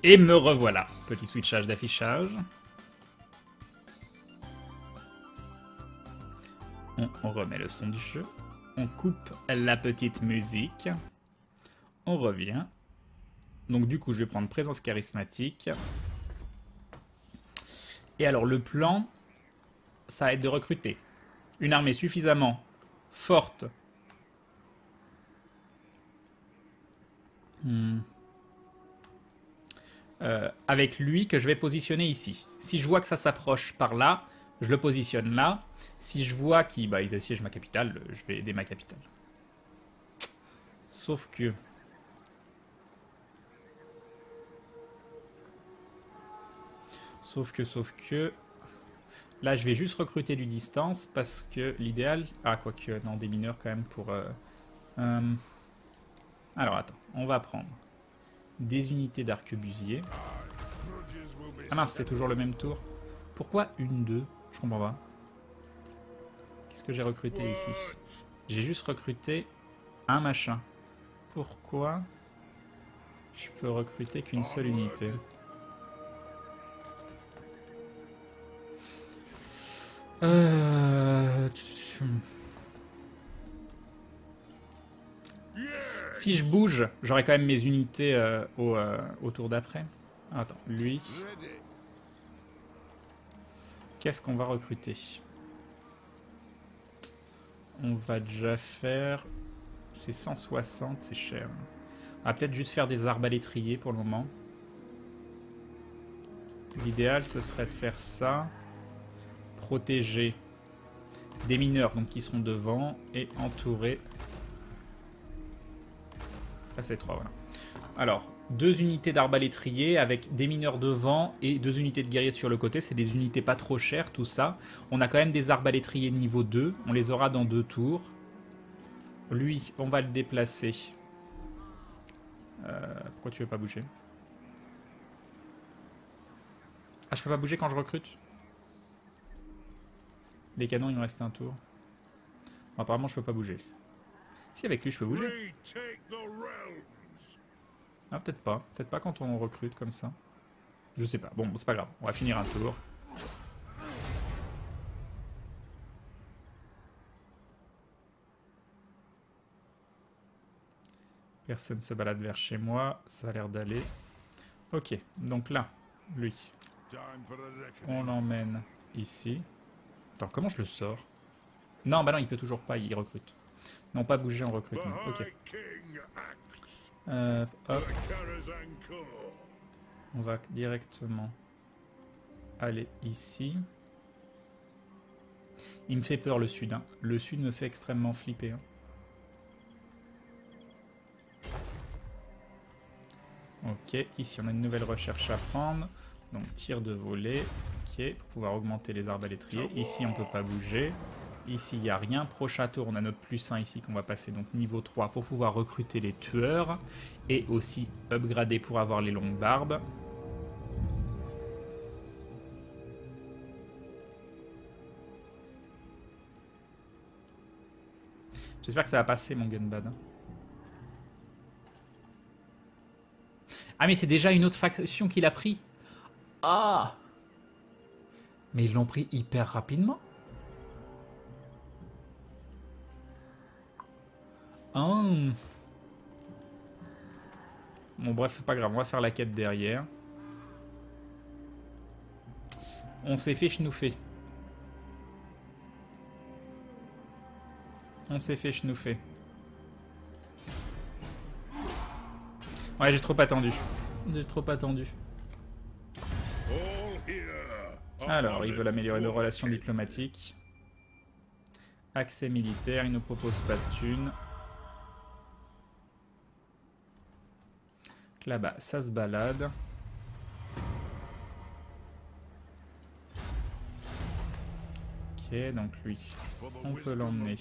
Et me revoilà. Petit switchage d'affichage. On remet le son du jeu. On coupe la petite musique. On revient. Donc du coup, je vais prendre présence charismatique. Et alors, le plan, ça va être de recruter une armée suffisamment forte. Avec lui que je vais positionner ici. Si je vois que ça s'approche par là, je le positionne là. Si je vois qu'ils assiègent ma capitale, je vais aider ma capitale. Sauf que... Sauf que... Là, je vais juste recruter du distance parce que l'idéal... Ah, quoique, non, des mineurs quand même pour... Alors, attends, on va prendre des unités d'arquebusier. Ah mince, c'est toujours le même tour. Pourquoi une, deux? Je comprends pas. Qu'est-ce que j'ai recruté ici? J'ai juste recruté un machin. Pourquoi je peux recruter qu'une seule unité? Si je bouge, j'aurai quand même mes unités au tour d'après. Attends, lui. Qu'est-ce qu'on va recruter? On va déjà faire... C'est 160, c'est cher. On va peut-être juste faire des arbalétriers pour le moment. L'idéal, ce serait de faire ça. Protéger des mineurs donc qui seront devant et entourer... Après, c'est 3, voilà. Alors, 2 unités d'arbalétriers avec des mineurs devant et 2 unités de guerriers sur le côté. C'est des unités pas trop chères, tout ça. On a quand même des arbalétriers niveau 2. On les aura dans 2 tours. Lui, on va le déplacer. Pourquoi tu veux pas bouger? Ah, je peux pas bouger quand je recrute? Les canons, il me reste un tour. Bon, apparemment, je peux pas bouger. Si, avec lui, je peux bouger. Ah, peut-être pas. Peut-être pas quand on recrute comme ça. Je sais pas. Bon, c'est pas grave. On va finir un tour. Personne se balade vers chez moi. Ça a l'air d'aller. Ok. Donc là, lui. On l'emmène ici. Attends, comment je le sors? Non, bah non, il peut toujours pas. Il recrute. Non, pas bouger en recrutement. Ok. Hop. On va directement aller ici. Il me fait peur le sud. Hein. Le sud me fait extrêmement flipper. Hein. Ok, ici on a une nouvelle recherche à prendre. Donc tir de volée. Ok, pour pouvoir augmenter les arbalétriers. Ici on peut pas bouger. Ici il n'y a rien. Prochain tour on a notre +1 ici qu'on va passer donc niveau 3 pour pouvoir recruter les tueurs. Et aussi upgrader pour avoir les longues barbes. J'espère que ça va passer mon gunbad. Ah mais c'est déjà une autre faction qu'il a pris. Ah! Mais ils l'ont pris hyper rapidement. Oh. Bon bref, c'est pas grave, on va faire la quête derrière. On s'est fait chenouffer. On s'est fait chenouffer. Ouais, j'ai trop attendu. J'ai trop attendu. Alors, ils veulent améliorer nos relations diplomatiques. Accès militaire, ils nous proposent pas de thunes. Là-bas, ça se balade. Ok, donc lui, on peut l'emmener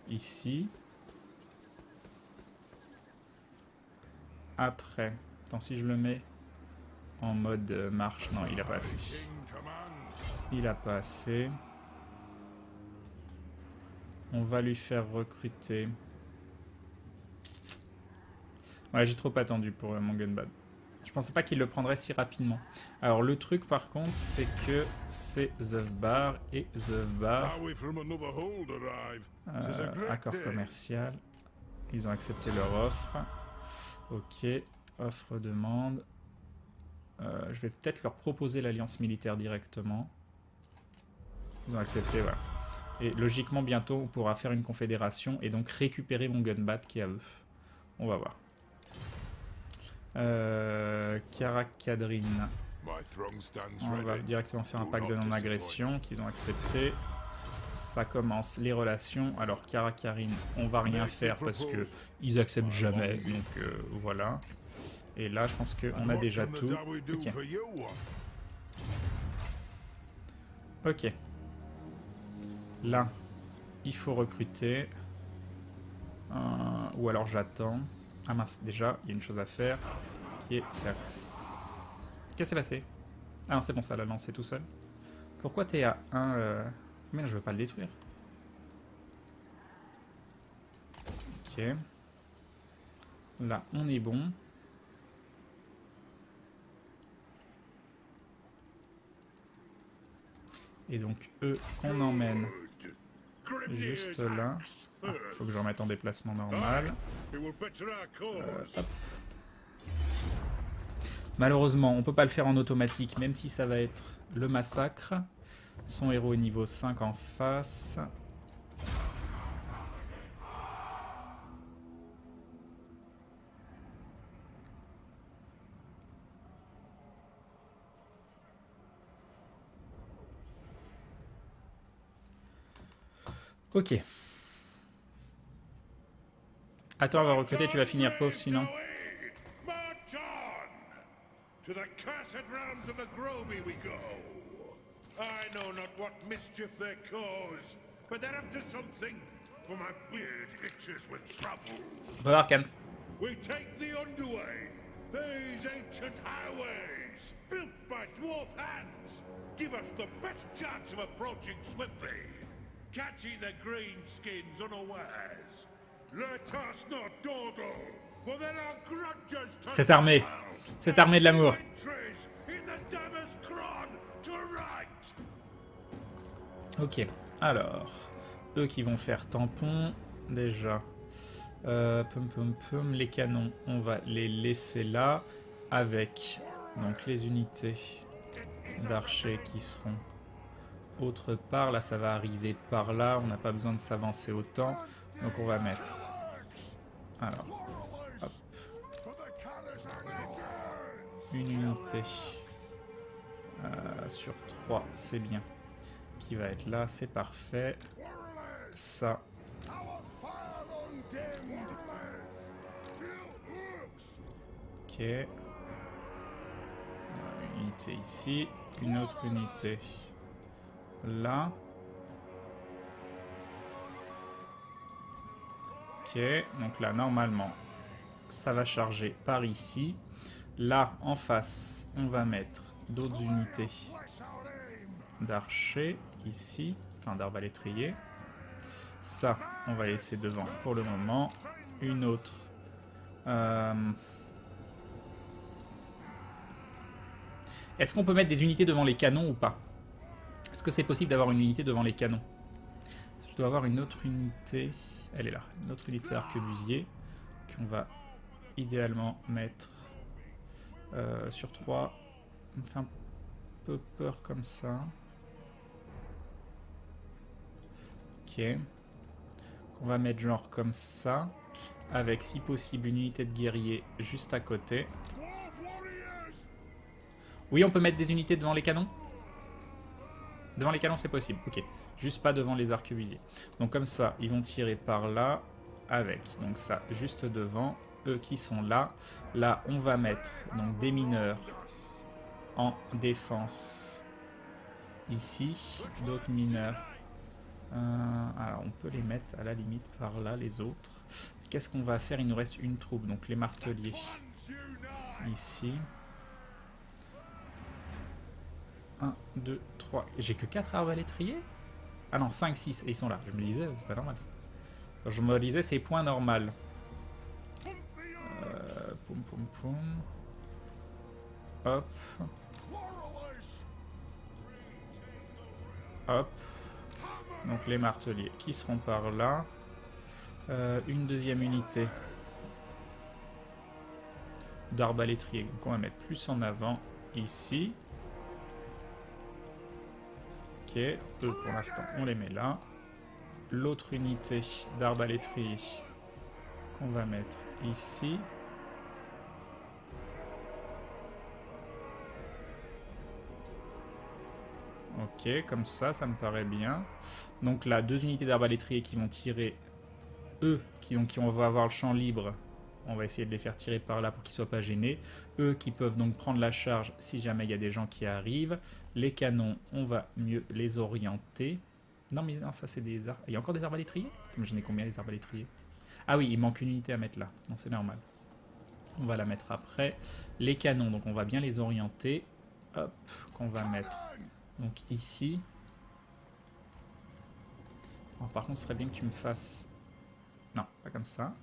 ici. Après, attends, si je le mets en mode marche, non, il a pas assez. Il a pas assez. On va lui faire recruter. Ouais, j'ai trop attendu pour mon gunbad. Je pensais pas qu'il le prendrait si rapidement. Alors le truc par contre, c'est que c'est The Bar et The Bar. Accord commercial. Ils ont accepté leur offre. Ok, offre demande. Je vais peut-être leur proposer l'alliance militaire directement. Ils ont accepté, voilà. Et logiquement, bientôt, on pourra faire une confédération et donc récupérer mon gunbat qui est à eux. On va voir. Karakadrin. On va directement faire un pacte de non-agression qu'ils ont accepté. Ça commence les relations. Alors Karakarine, on va rien faire parce que ils acceptent jamais. Donc voilà. Et là, je pense qu'on a déjà tout. Ok. Ok. Là, il faut recruter. Ou alors j'attends. Ah mince, déjà, il y a une chose à faire. Qui est faire... Qu'est-ce qui s'est passé? Ah non, c'est bon, ça l'a lancé tout seul. Pourquoi t'es à 1... Mais non, je veux pas le détruire. Ok. Là, on est bon. Et donc, eux, qu'on emmène juste là. Ah, faut que je remette en déplacement normal. Hop. Malheureusement, on peut pas le faire en automatique, même si ça va être le massacre. Son héros est niveau 5 en face. Ok. Attends, on va recruter, tu vas finir pauvre sinon. To the cursed realms of the Groby we go. I know not what mischief they cause, but they're up to something, for my beard itches with trouble. Arcans. We take the underway. These ancient highways, built by dwarf hands, give us the best chance of approaching swiftly, catching the greenskins unawares. Let us not dawdle, for there are grudges to Cette armée de l'amour. Ok, alors, eux qui vont faire tampon, déjà. Les canons, on va les laisser là, avec donc les unités d'archers qui seront autre part. Là, ça va arriver par là, on n'a pas besoin de s'avancer autant, donc on va mettre... Alors, hop. Une unité sur 3, c'est bien. Qui va être là, c'est parfait. Ça. Ok. Une unité ici. Une autre unité là. Ok. Donc là, normalement, ça va charger par ici. Là, en face, on va mettre d'autres unités d'archers, ici, enfin d'arbalétriers. Ça, on va laisser devant pour le moment. Une autre. Est-ce qu'on peut mettre des unités devant les canons ou pas? Est-ce que c'est possible d'avoir une unité devant les canons? Je dois avoir une autre unité. Elle est là. Une autre unité d'arquebusier qu'on va idéalement mettre... sur 3, on me fait un peu peur comme ça. Ok. On va mettre genre comme ça, avec si possible une unité de guerrier juste à côté. Oui, on peut mettre des unités devant les canons? Devant les canons, c'est possible, ok. Juste pas devant les arquebusiers. Donc comme ça, ils vont tirer par là, avec. Donc ça, juste devant. Eux qui sont là. Là, on va mettre donc des mineurs en défense ici. D'autres mineurs. Alors, on peut les mettre à la limite par là, les autres. Qu'est-ce qu'on va faire? Il nous reste une troupe. Donc, les marteliers ici. 1, 2, 3. J'ai que 4 arbalétriers? Ah non, 5, 6. Et ils sont là. Je me disais, c'est pas normal ça. Je me disais, c'est point normal. Poum poum poum. Hop. Hop. Donc les marteliers qui seront par là. Une deuxième unité d'arbalétrier. Donc on va mettre plus en avant ici. Ok, eux pour l'instant on les met là. L'autre unité d'arbalétrier qu'on va mettre ici. Ok, comme ça me paraît bien. Donc là, 2 unités d'arbalétrier qui vont tirer, eux, qui vont avoir le champ libre. On va essayer de les faire tirer par là pour qu'ils ne soient pas gênés. Eux qui peuvent donc prendre la charge si jamais il y a des gens qui arrivent. Les canons, on va mieux les orienter. Non mais non, ça c'est des arbres. Il y a encore des arbalétriers? J'en ai combien les arbalétriers? Ah oui, il manque une unité à mettre là. Non, c'est normal. On va la mettre après. Les canons, donc on va bien les orienter. Hop, qu'on va mettre donc ici. Bon, par contre, ce serait bien que tu me fasses... Non, pas comme ça.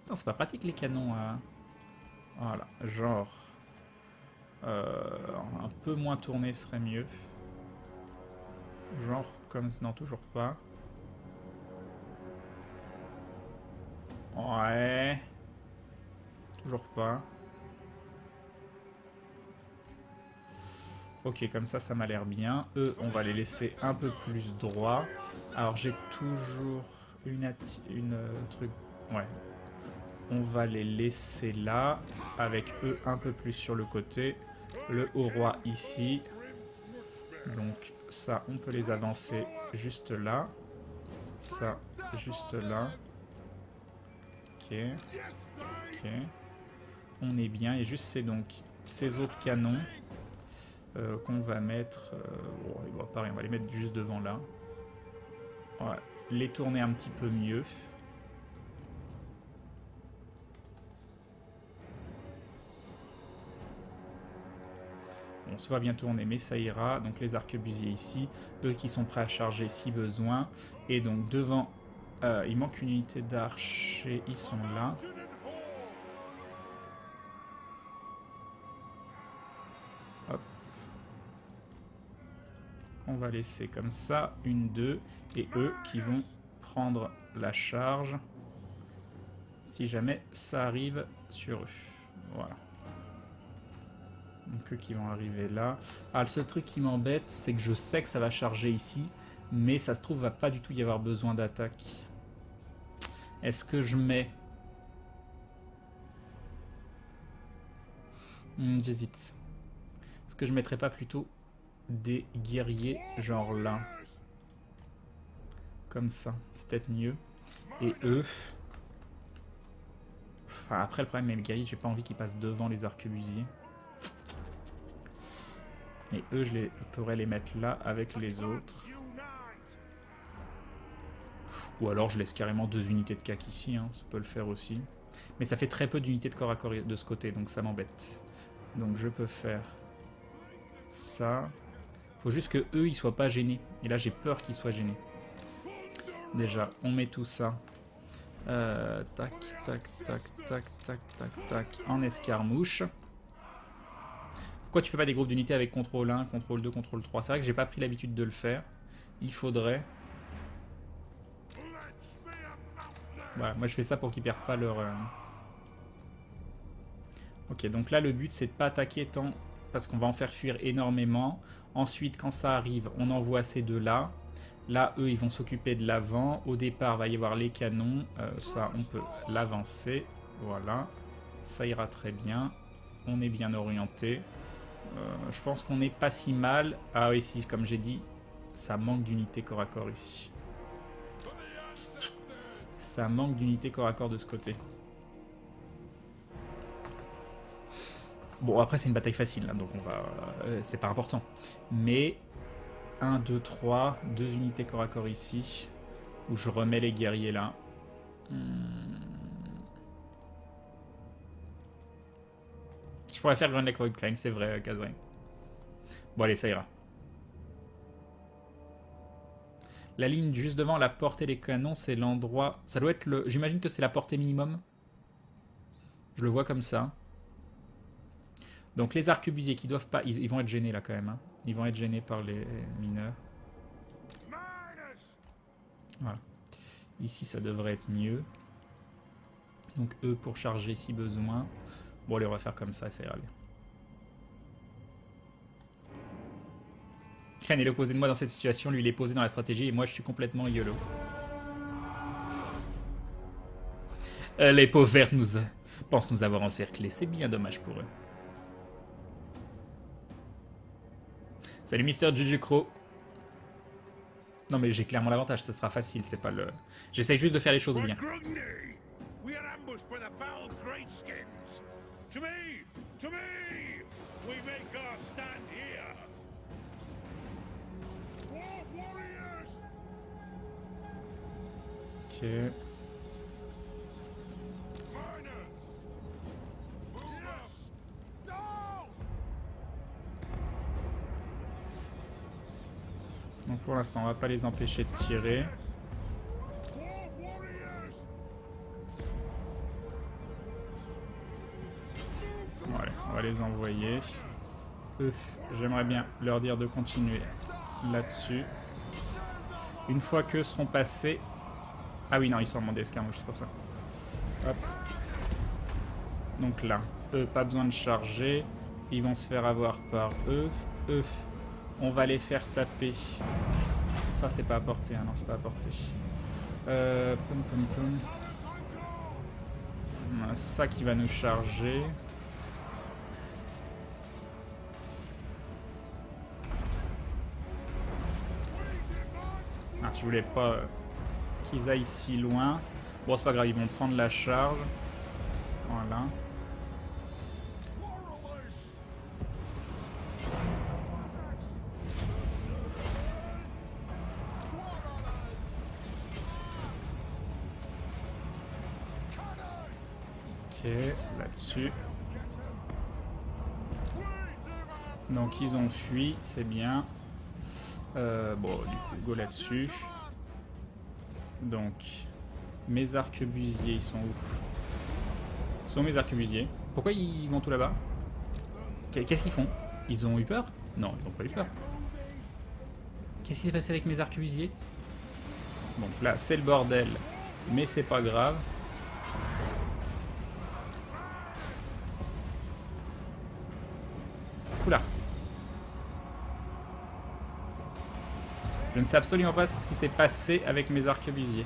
Non, c'est pas pratique les canons. Voilà, genre... un peu moins tourné serait mieux. Genre comme... Non, toujours pas. Ouais. Toujours pas. Ok, comme ça m'a l'air bien. Eux, on va les laisser un peu plus droits. Alors, j'ai toujours une truc... Ouais. On va les laisser là, avec eux un peu plus sur le côté. Le haut roi ici. Donc, ça, on peut les avancer juste là. Ça, juste là. Ok. Ok. On est bien. Et juste, c'est donc ces autres canons qu'on va mettre... bon, pareil, on va les mettre juste devant là. Ouais. Les tourner un petit peu mieux. Bon, c'est pas bien tourné, mais ça ira. Donc les arquebusiers ici, eux qui sont prêts à charger si besoin. Et donc devant, il manque une unité d'archers, ils sont là. Hop. On va laisser comme ça, 1, 2, et eux qui vont prendre la charge si jamais ça arrive sur eux. Voilà. Donc eux qui vont arriver là. Ah, le seul truc qui m'embête, c'est que je sais que ça va charger ici, mais ça se trouve, va pas du tout y avoir besoin d'attaque. Est-ce que je mets... J'hésite. Est-ce que je mettrais pas plutôt des guerriers genre là? Comme ça, c'est peut-être mieux. Et eux... Enfin, après, le problème, avec les guerriers, j'ai pas envie qu'ils passent devant les arquebusiers. Et eux, je pourrais les mettre là avec les autres. Ou alors je laisse carrément 2 unités de CAC ici, hein, ça peut le faire aussi. Mais ça fait très peu d'unités de corps à corps de ce côté, donc ça m'embête. Donc je peux faire ça. Faut juste que eux, ils soient pas gênés. Et là, j'ai peur qu'ils soient gênés. Déjà, on met tout ça. Tac, tac, tac, tac, tac, tac, tac, en escarmouche. Pourquoi tu fais pas des groupes d'unités avec contrôle 1, contrôle 2, contrôle 3? C'est vrai que j'ai pas pris l'habitude de le faire. Il faudrait. Voilà, moi je fais ça pour qu'ils perdent pas leur... Ok, donc là le but c'est de pas attaquer tant... Parce qu'on va en faire fuir énormément. Ensuite, quand ça arrive, on envoie ces deux-là. Là, eux, ils vont s'occuper de l'avant. Au départ, il va y avoir les canons. Ça, on peut l'avancer. Voilà. Ça ira très bien. On est bien orienté. Je pense qu'on n'est pas si mal. Ah oui, si, comme j'ai dit, ça manque d'unité corps à corps ici. Ça manque d'unité corps à corps de ce côté. Bon, après, c'est une bataille facile, hein, donc on va... c'est pas important. Mais 1, 2, 3, 2 unités corps à corps ici, où je remets les guerriers là. Je pourrais faire Grand Lake Klein, c'est vrai, Kazrin. Bon, allez, ça ira. La ligne juste devant la portée des canons, c'est l'endroit... Ça doit être le... J'imagine que c'est la portée minimum. Je le vois comme ça. Donc les arquebusiers qui doivent pas... Ils vont être gênés là quand même. Hein. Ils vont être gênés par les mineurs. Voilà. Ici ça devrait être mieux. Donc eux pour charger si besoin. Bon allez on va faire comme ça, ça ira bien. Kren est l'opposé de moi dans cette situation, lui il est posé dans la stratégie et moi je suis complètement YOLO. Les pauvres vertes pensent nous avoir encerclés, c'est bien dommage pour eux. Salut Mister Jujukro. Non mais j'ai clairement l'avantage, ce sera facile, c'est pas le... J'essaye juste de faire les choses bien. Ok. Donc pour l'instant, on va pas les empêcher de tirer. Voilà, on va les envoyer. J'aimerais bien leur dire de continuer là-dessus. Une fois qu'eux seront passés... Ah oui, non, ils sont en mode escarmouche, c'est pour ça. Hop. Donc là, eux, pas besoin de charger. Ils vont se faire avoir par eux. On va les faire taper. Ça, c'est pas à portée. Hein, non, c'est pas à portée. Ça qui va nous charger. Ah, je voulais pas qu'ils aillent si loin. Bon, c'est pas grave, ils vont prendre la charge. Voilà. Ok, là-dessus. Donc ils ont fui, c'est bien. Bon, du coup, go là-dessus. Donc, mes arquebusiers, ils sont où? Où sont mes arquebusiers? Pourquoi ils vont tout là-bas? Qu'est-ce qu'ils font? Ils ont eu peur? Non, ils n'ont pas eu peur. Qu'est-ce qui s'est passé avec mes arquebusiers? Donc là, c'est le bordel, mais c'est pas grave. Oula. Je ne sais absolument pas ce qui s'est passé avec mes arquebusiers.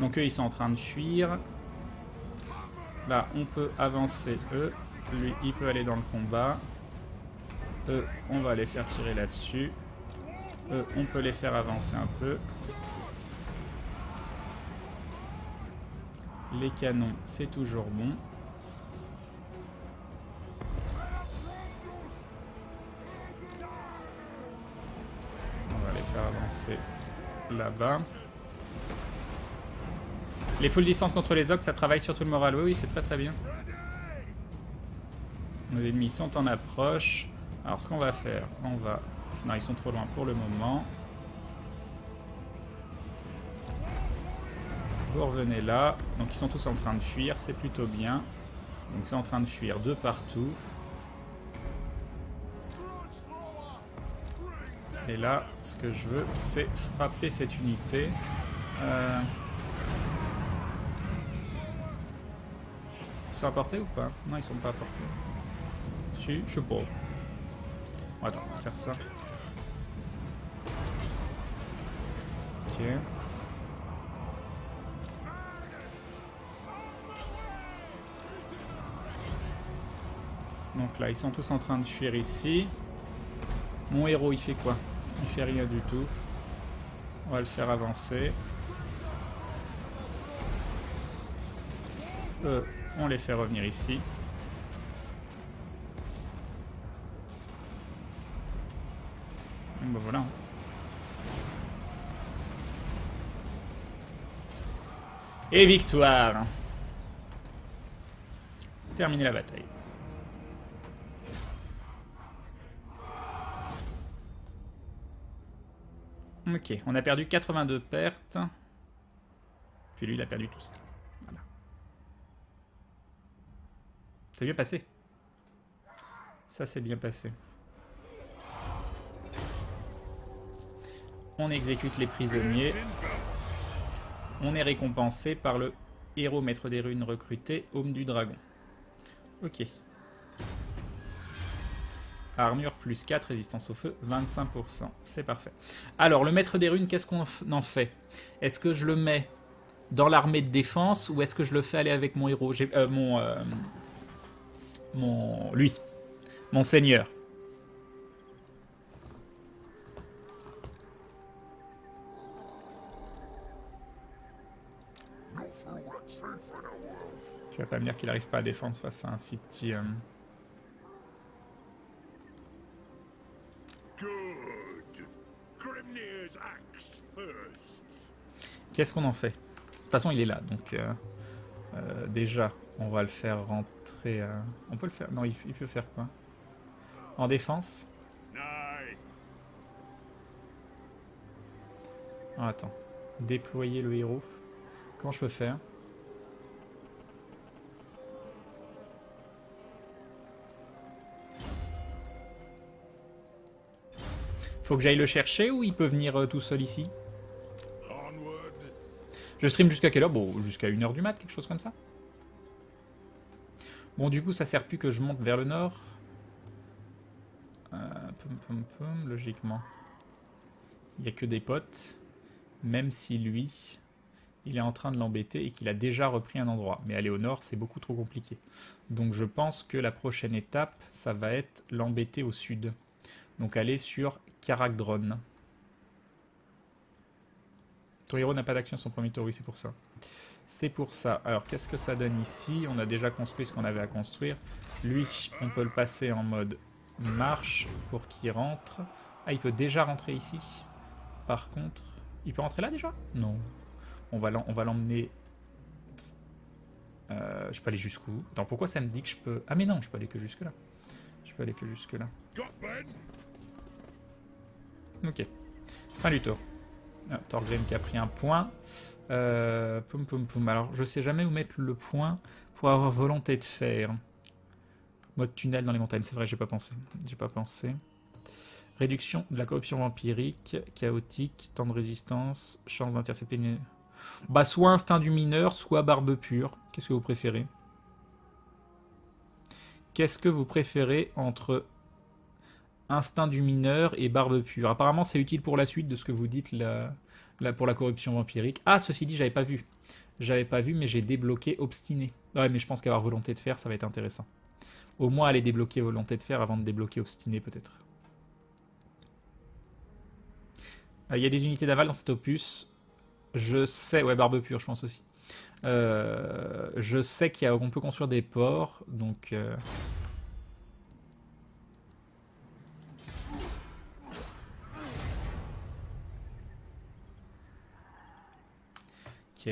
Donc eux, ils sont en train de fuir. Là, on peut avancer eux. Lui, il peut aller dans le combat. Eux, on va les faire tirer là-dessus. Eux, on peut les faire avancer un peu. Les canons, c'est toujours bon. On va les faire avancer là-bas. Les full distance contre les orques, ça travaille sur tout le moral. Oui, c'est très très bien. Nos ennemis sont en approche. Alors ce qu'on va faire, on va... Non, ils sont trop loin pour le moment. Vous revenez là. Donc ils sont tous en train de fuir, c'est plutôt bien. Donc c'est en train de fuir de partout. Et là, ce que je veux, c'est frapper cette unité. Ils sont à portée ou pas? Non, ils sont pas à portée. Si, je sais pas. Bon, attends, on va faire ça. Ok. Donc là, ils sont tous en train de fuir ici. Mon héros, il fait quoi? Il fait rien du tout. On va le faire avancer. On les fait revenir ici. Bon, bah voilà. Et victoire. Terminer la bataille. Ok, on a perdu 82 pertes. Puis lui, il a perdu tout ça. Voilà. C'est bien passé. Ça s'est bien passé. On exécute les prisonniers. On est récompensé par le héros maître des runes recruté, Aume du Dragon. Ok. Armure plus 4, résistance au feu, 25%. C'est parfait. Alors, le maître des runes, qu'est-ce qu'on en fait? Est-ce que je le mets dans l'armée de défense ou est-ce que je le fais aller avec mon héros? Mon seigneur. Tu vas pas me dire qu'il arrive pas à défendre face à un si petit... Qu'est-ce qu'on en fait? De toute façon, il est là, donc... déjà, on va le faire rentrer... On peut le faire... Non, il peut faire quoi? En défense? Oh, attends. Déployer le héros. Comment je peux faire? Faut que j'aille le chercher ou il peut venir tout seul ici? Je stream jusqu'à quelle heure? Bon, jusqu'à 1h du mat, quelque chose comme ça. Bon, du coup, ça sert plus que je monte vers le nord. Logiquement. Il n'y a que des potes. Même si lui, il est en train de l'embêter et qu'il a déjà repris un endroit. Mais aller au nord, c'est beaucoup trop compliqué. Donc je pense que la prochaine étape, ça va être l'embêter au sud. Donc aller sur Karakdron. Ton héros n'a pas d'action sur son premier tour, oui, c'est pour ça. C'est pour ça. Alors, qu'est-ce que ça donne ici? On a déjà construit ce qu'on avait à construire. Lui, on peut le passer en mode marche pour qu'il rentre. Ah, il peut déjà rentrer ici. Par contre... Il peut rentrer là déjà? Non. On va l'emmener... je peux aller jusqu'où? Attends, pourquoi ça me dit que je peux... Ah mais non, je peux aller que jusque là. Je peux aller que jusque là. Ok. Fin du tour. Ah, Thorgrim qui a pris un point. Alors, je sais jamais où mettre le point pour avoir volonté de faire. Mode tunnel dans les montagnes. C'est vrai, j'ai pas pensé. J'ai pas pensé. Réduction de la corruption vampirique, chaotique, temps de résistance, chance d'intercepter une... Bah, soit instinct du mineur, soit barbe pure. Qu'est-ce que vous préférez? Qu'est-ce que vous préférez entre instinct du mineur et barbe pure? Apparemment, c'est utile pour la suite de ce que vous dites là, pour la corruption vampirique. Ah, ceci dit, j'avais pas vu. J'avais pas vu, mais j'ai débloqué obstiné. Ouais, mais je pense qu'avoir volonté de faire, ça va être intéressant. Au moins, aller débloquer volonté de faire avant de débloquer obstiné, peut-être. Il y a des unités navales dans cet opus. Je sais... Ouais, barbe pure, je pense aussi. Je sais qu'on peut construire des ports, donc... Ok.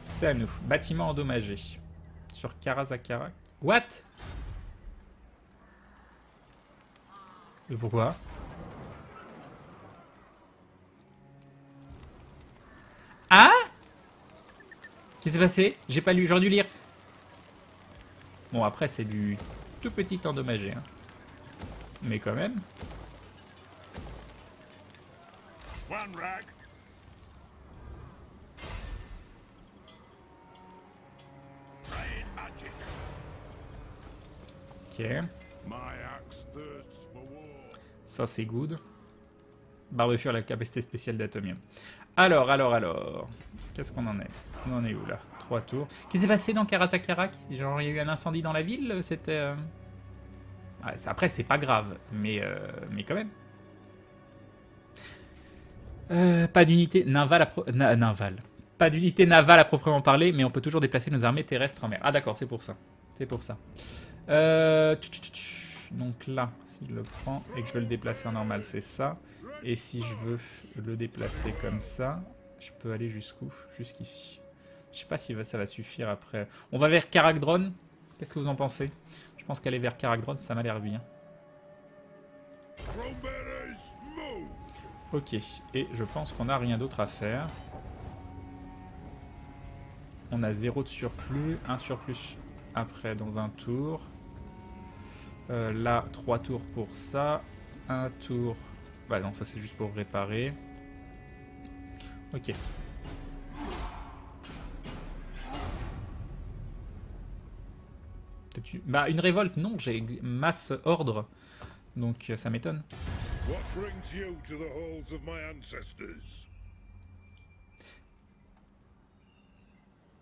C'est à nous. Bâtiment endommagé. Sur Karazakarak. What? Et pourquoi? Ah? Qu'est-ce qui s'est passé? J'ai pas lu, j'aurais dû lire. Bon, après, c'est du tout petit endommagé. Hein. Mais quand même. Ok. Ça, c'est good. Barbefure, la capacité spéciale d'Atomium. Alors. Qu'est-ce qu'on en est? On en est où, là? 3 tours. Qu'est-ce qui s'est passé dans Karazakarak? Genre, il y a eu un incendie dans la ville? C'était... Ouais, après, c'est pas grave. Mais quand même. Pas d'unité navale Pas d'unité navale à proprement parler, mais on peut toujours déplacer nos armées terrestres en mer. Ah d'accord, c'est pour ça. C'est pour ça. Donc là, si je le prends et que je veux le déplacer en normal, c'est ça. Et si je veux le déplacer comme ça, je peux aller jusqu'où? Jusqu'ici. Je sais pas si ça va suffire après. On va vers Karakdron. Qu'est-ce que vous en pensez? Je pense qu'aller vers Karakdron, ça m'a l'air bien. Ok, et je pense qu'on n'a rien d'autre à faire. On a 0 de surplus. 1 surplus après dans un tour. Là, 3 tours pour ça. 1 tour... Bah non, ça c'est juste pour réparer. Ok. Bah une révolte, non, j'ai masse ordre. Donc ça m'étonne.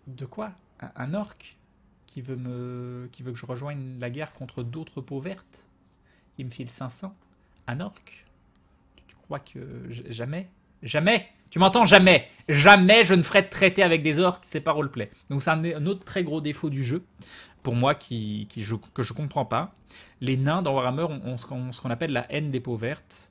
De quoi? Un orc qui veut que je rejoigne la guerre contre d'autres peaux vertes? Qui me file 500? Un orc? Tu crois que... Jamais? Jamais! Tu m'entends? Jamais! Jamais je ne ferai de traité avec des orcs, c'est pas roleplay. Donc c'est un autre très gros défaut du jeu. Pour moi, que je comprends pas. Les nains dans Warhammer ont ce qu'on appelle la haine des peaux vertes.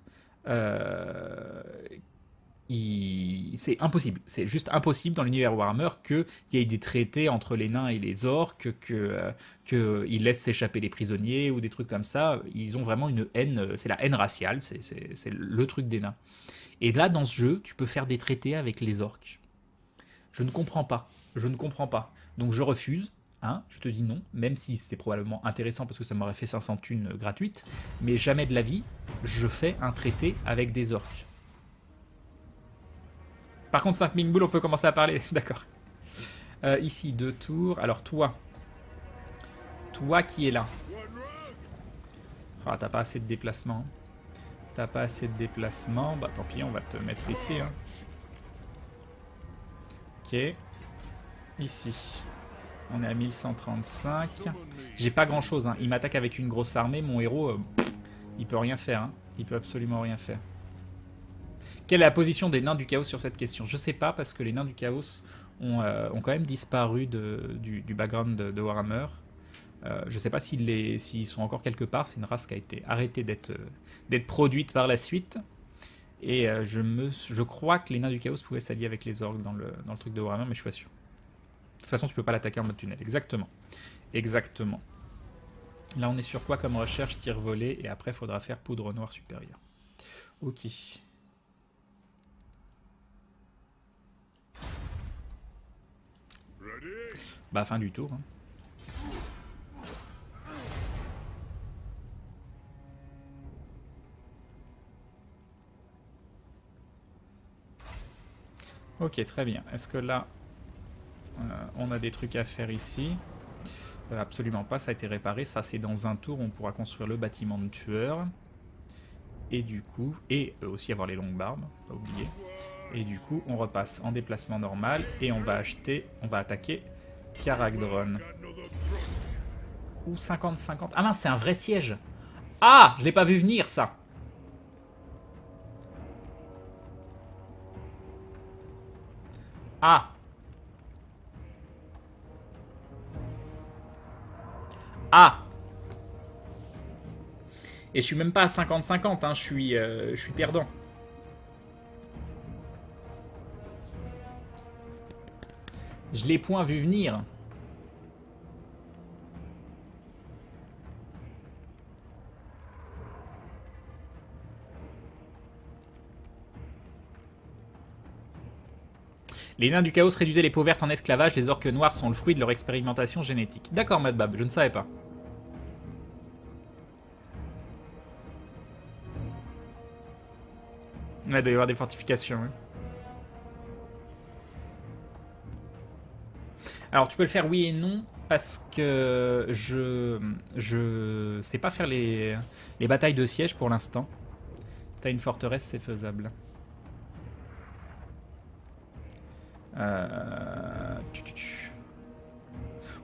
C'est impossible. C'est juste impossible dans l'univers Warhammer qu'il y ait des traités entre les nains et les orques, qu'ils laissent s'échapper les prisonniers ou des trucs comme ça. Ils ont vraiment une haine, c'est la haine raciale, c'est le truc des nains. Et là, dans ce jeu, tu peux faire des traités avec les orques. Je ne comprends pas. Je ne comprends pas. Donc je refuse. Hein, je te dis non, même si c'est probablement intéressant parce que ça m'aurait fait 500 thunes gratuites, mais jamais de la vie, je fais un traité avec des orques. Par contre, 5000 boules, on peut commencer à parler, d'accord. Ici, 2 tours. Alors toi qui es là. Ah, t'as pas assez de déplacement. T'as pas assez de déplacement, bah tant pis, on va te mettre ici. Hein. Ok, ici. On est à 1135. J'ai pas grand chose. Hein. Il m'attaque avec une grosse armée. Mon héros, il peut rien faire. Hein. Il peut absolument rien faire. Quelle est la position des nains du chaos sur cette question? Je sais pas parce que les nains du chaos ont quand même disparu du background de Warhammer. Je sais pas s'ils sont encore quelque part. C'est une race qui a été arrêtée d'être produite par la suite. Et je crois que les nains du chaos pouvaient s'allier avec les orques dans le truc de Warhammer, mais je suis pas sûr. De toute façon, tu peux pas l'attaquer en mode tunnel. Exactement. Exactement. Là, on est sur quoi comme recherche? Tir volé. Et après, il faudra faire poudre noire supérieure. Ok. Bah, fin du tour. Hein. Ok, très bien. Est-ce que là... on a des trucs à faire ici. Absolument pas, ça a été réparé. Ça, c'est dans un tour, on pourra construire le bâtiment de tueur. Et du coup... Et aussi avoir les longues barbes, pas oublier. Et du coup, on repasse en déplacement normal. Et on va attaquer Karagdron. Ou 50-50. Ah mince, c'est un vrai siège. Ah, je l'ai pas vu venir, ça. Ah. Ah. Et je suis même pas à 50-50, hein, je suis perdant. Je l'ai point vu venir. Les nains du chaos réduisaient les peaux vertes en esclavage, les orques noirs sont le fruit de leur expérimentation génétique. D'accord, Madbab, je ne savais pas. Ouais, il doit y avoir des fortifications. Hein. Alors, tu peux le faire oui et non, parce que je sais pas faire les batailles de siège pour l'instant. T'as une forteresse, c'est faisable.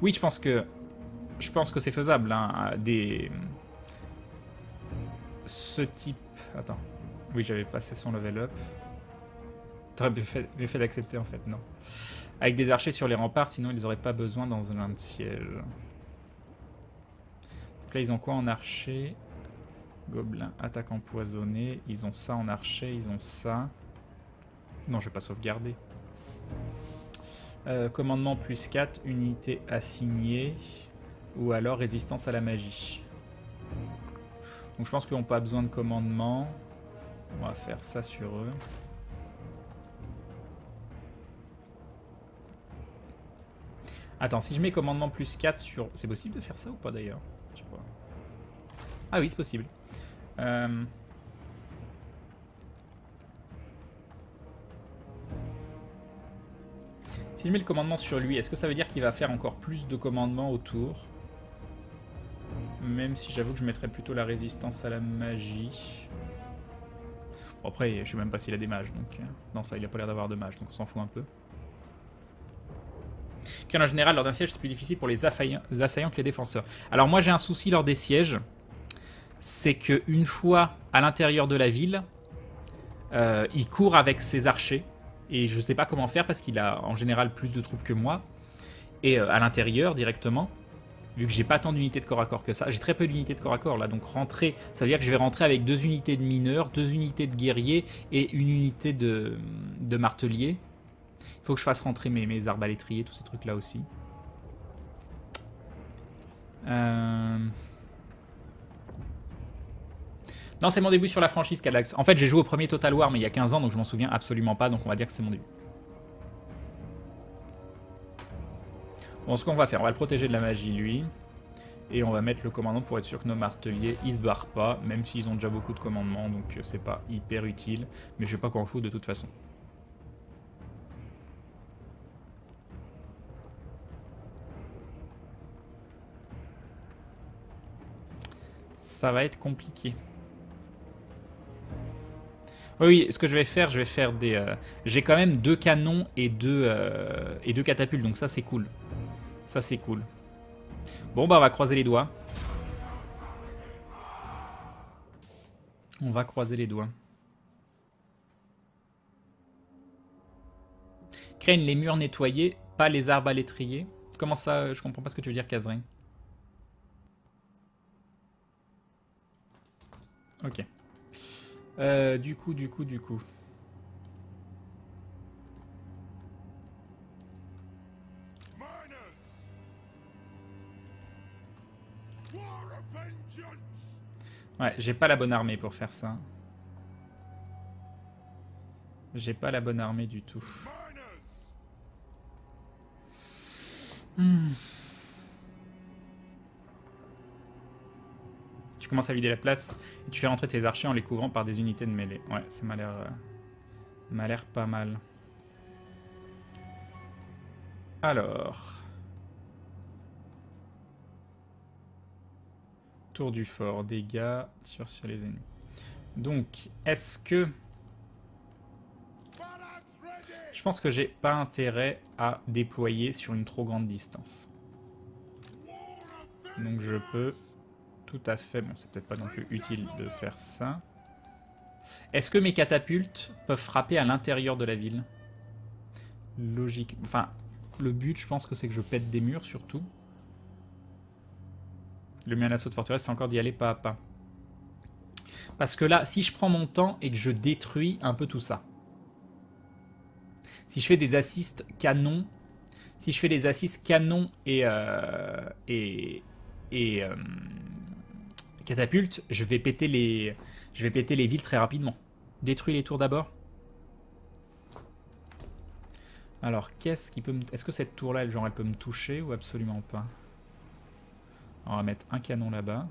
Oui, je pense que c'est faisable. Hein, ce type... Attends. Oui, j'avais passé son level up. T'aurais mieux fait d'accepter en fait, non. Avec des archers sur les remparts, sinon ils n'auraient pas besoin dans un de siège. Donc là, ils ont quoi en archer? Gobelin, attaque empoisonnée. Ils ont ça en archer, ils ont ça. Non, je vais pas sauvegarder. Commandement plus 4, unité assignée. Ou alors résistance à la magie. Donc je pense qu'ils n'ont pas besoin de commandement. On va faire ça sur eux. Attends, si je mets commandement plus 4 sur... C'est possible de faire ça ou pas d'ailleurs? Je sais pas. Ah oui, c'est possible. Si je mets le commandement sur lui, est-ce que ça veut dire qu'il va faire encore plus de commandements autour? Même si j'avoue que je mettrais plutôt la résistance à la magie. Bon, après, je sais même pas s'il a des mages, donc... Non, ça, il a pas l'air d'avoir de mages, donc on s'en fout un peu. Car en général, lors d'un siège, c'est plus difficile pour les assaillants que les défenseurs. Alors moi, j'ai un souci lors des sièges. C'est qu'une fois à l'intérieur de la ville, il court avec ses archers. Et je sais pas comment faire parce qu'il a en général plus de troupes que moi. Et à l'intérieur, directement... Vu que j'ai pas tant d'unités de corps à corps que ça, j'ai très peu d'unités de corps à corps là, donc rentrer, ça veut dire que je vais rentrer avec 2 unités de mineurs, 2 unités de guerriers et une unité de marteliers. Il faut que je fasse rentrer mes arbalétriers, tous ces trucs là aussi. Non, c'est mon début sur la franchise, Calax. En fait, j'ai joué au premier Total War, mais il y a 15 ans, donc je m'en souviens absolument pas, donc on va dire que c'est mon début. Bon, ce qu'on va faire, on va le protéger de la magie, lui. Et on va mettre le commandant pour être sûr que nos marteliers, ils se barrent pas, même s'ils ont déjà beaucoup de commandements, donc c'est pas hyper utile. Mais je vais pas qu'on fout de toute façon. Ça va être compliqué. Oui, ce que je vais faire des... j'ai quand même 2 canons et 2 catapultes, donc ça c'est cool. Ça c'est cool. Bon bah on va croiser les doigts. On va croiser les doigts. Craigne les murs nettoyés, pas les arbres à l'étrier. Comment ça? Je comprends pas ce que tu veux dire, Kazrin. Ok. Du coup. Ouais, j'ai pas la bonne armée pour faire ça. J'ai pas la bonne armée du tout. Tu commences à vider la place et tu fais rentrer tes archers en les couvrant par des unités de mêlée. Ouais, ça m'a l'air pas mal. Alors... Tour du fort, dégâts sur les ennemis. Donc, est-ce que... Je pense que j'ai pas intérêt à déployer sur une trop grande distance. Donc je peux tout à fait... Bon, c'est peut-être pas non plus utile de faire ça. Est-ce que mes catapultes peuvent frapper à l'intérieur de la ville? Logique. Enfin, le but, je pense que c'est que je pète des murs, surtout. Le mien assaut de forteresse, c'est encore d'y aller pas à pas. Parce que là, si je prends mon temps et que je détruis un peu tout ça. Si je fais des assists canons... Si je fais des assists canons et catapultes, je vais péter les villes très rapidement. Détruis les tours d'abord. Alors, qu'est-ce qui peut me... Est-ce que cette tour-là, elle peut me toucher ou absolument pas? On va mettre un canon là-bas.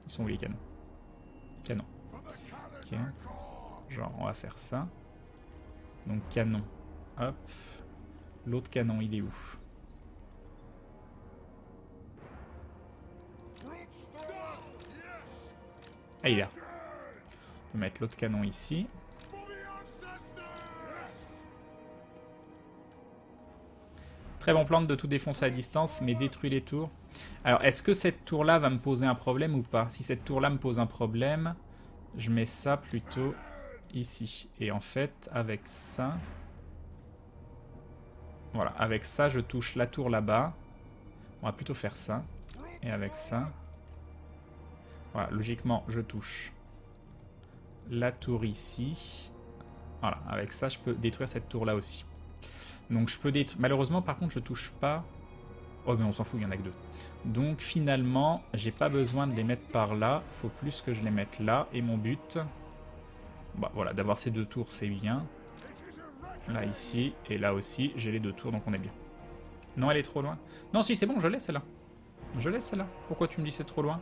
Ils sont où les canons? Canon. Ok. Genre, on va faire ça. Donc, canon. Hop. L'autre canon, il est où? Ah, il est là. On peut mettre l'autre canon ici. Très bon plan de tout défoncer à distance, mais détruit les tours. Alors, est-ce que cette tour-là va me poser un problème ou pas? Si cette tour-là me pose un problème, je mets ça plutôt ici. Et en fait, avec ça... Voilà, avec ça, je touche la tour là-bas. On va plutôt faire ça. Et avec ça... Voilà, logiquement, je touche la tour ici. Voilà, avec ça, je peux détruire cette tour-là aussi. Donc, je peux détruire... Malheureusement, par contre, je touche pas... Oh, mais on s'en fout, il y en a que 2. Donc, finalement, j'ai pas besoin de les mettre par là. Faut plus que je les mette là. Et mon but... Bah, voilà, d'avoir ces 2 tours, c'est bien. Là, ici, et là aussi, j'ai les 2 tours, donc on est bien. Non, elle est trop loin. Non, si, c'est bon, je l'ai celle-là. Je l'ai celle-là. Pourquoi tu me dis c'est trop loin?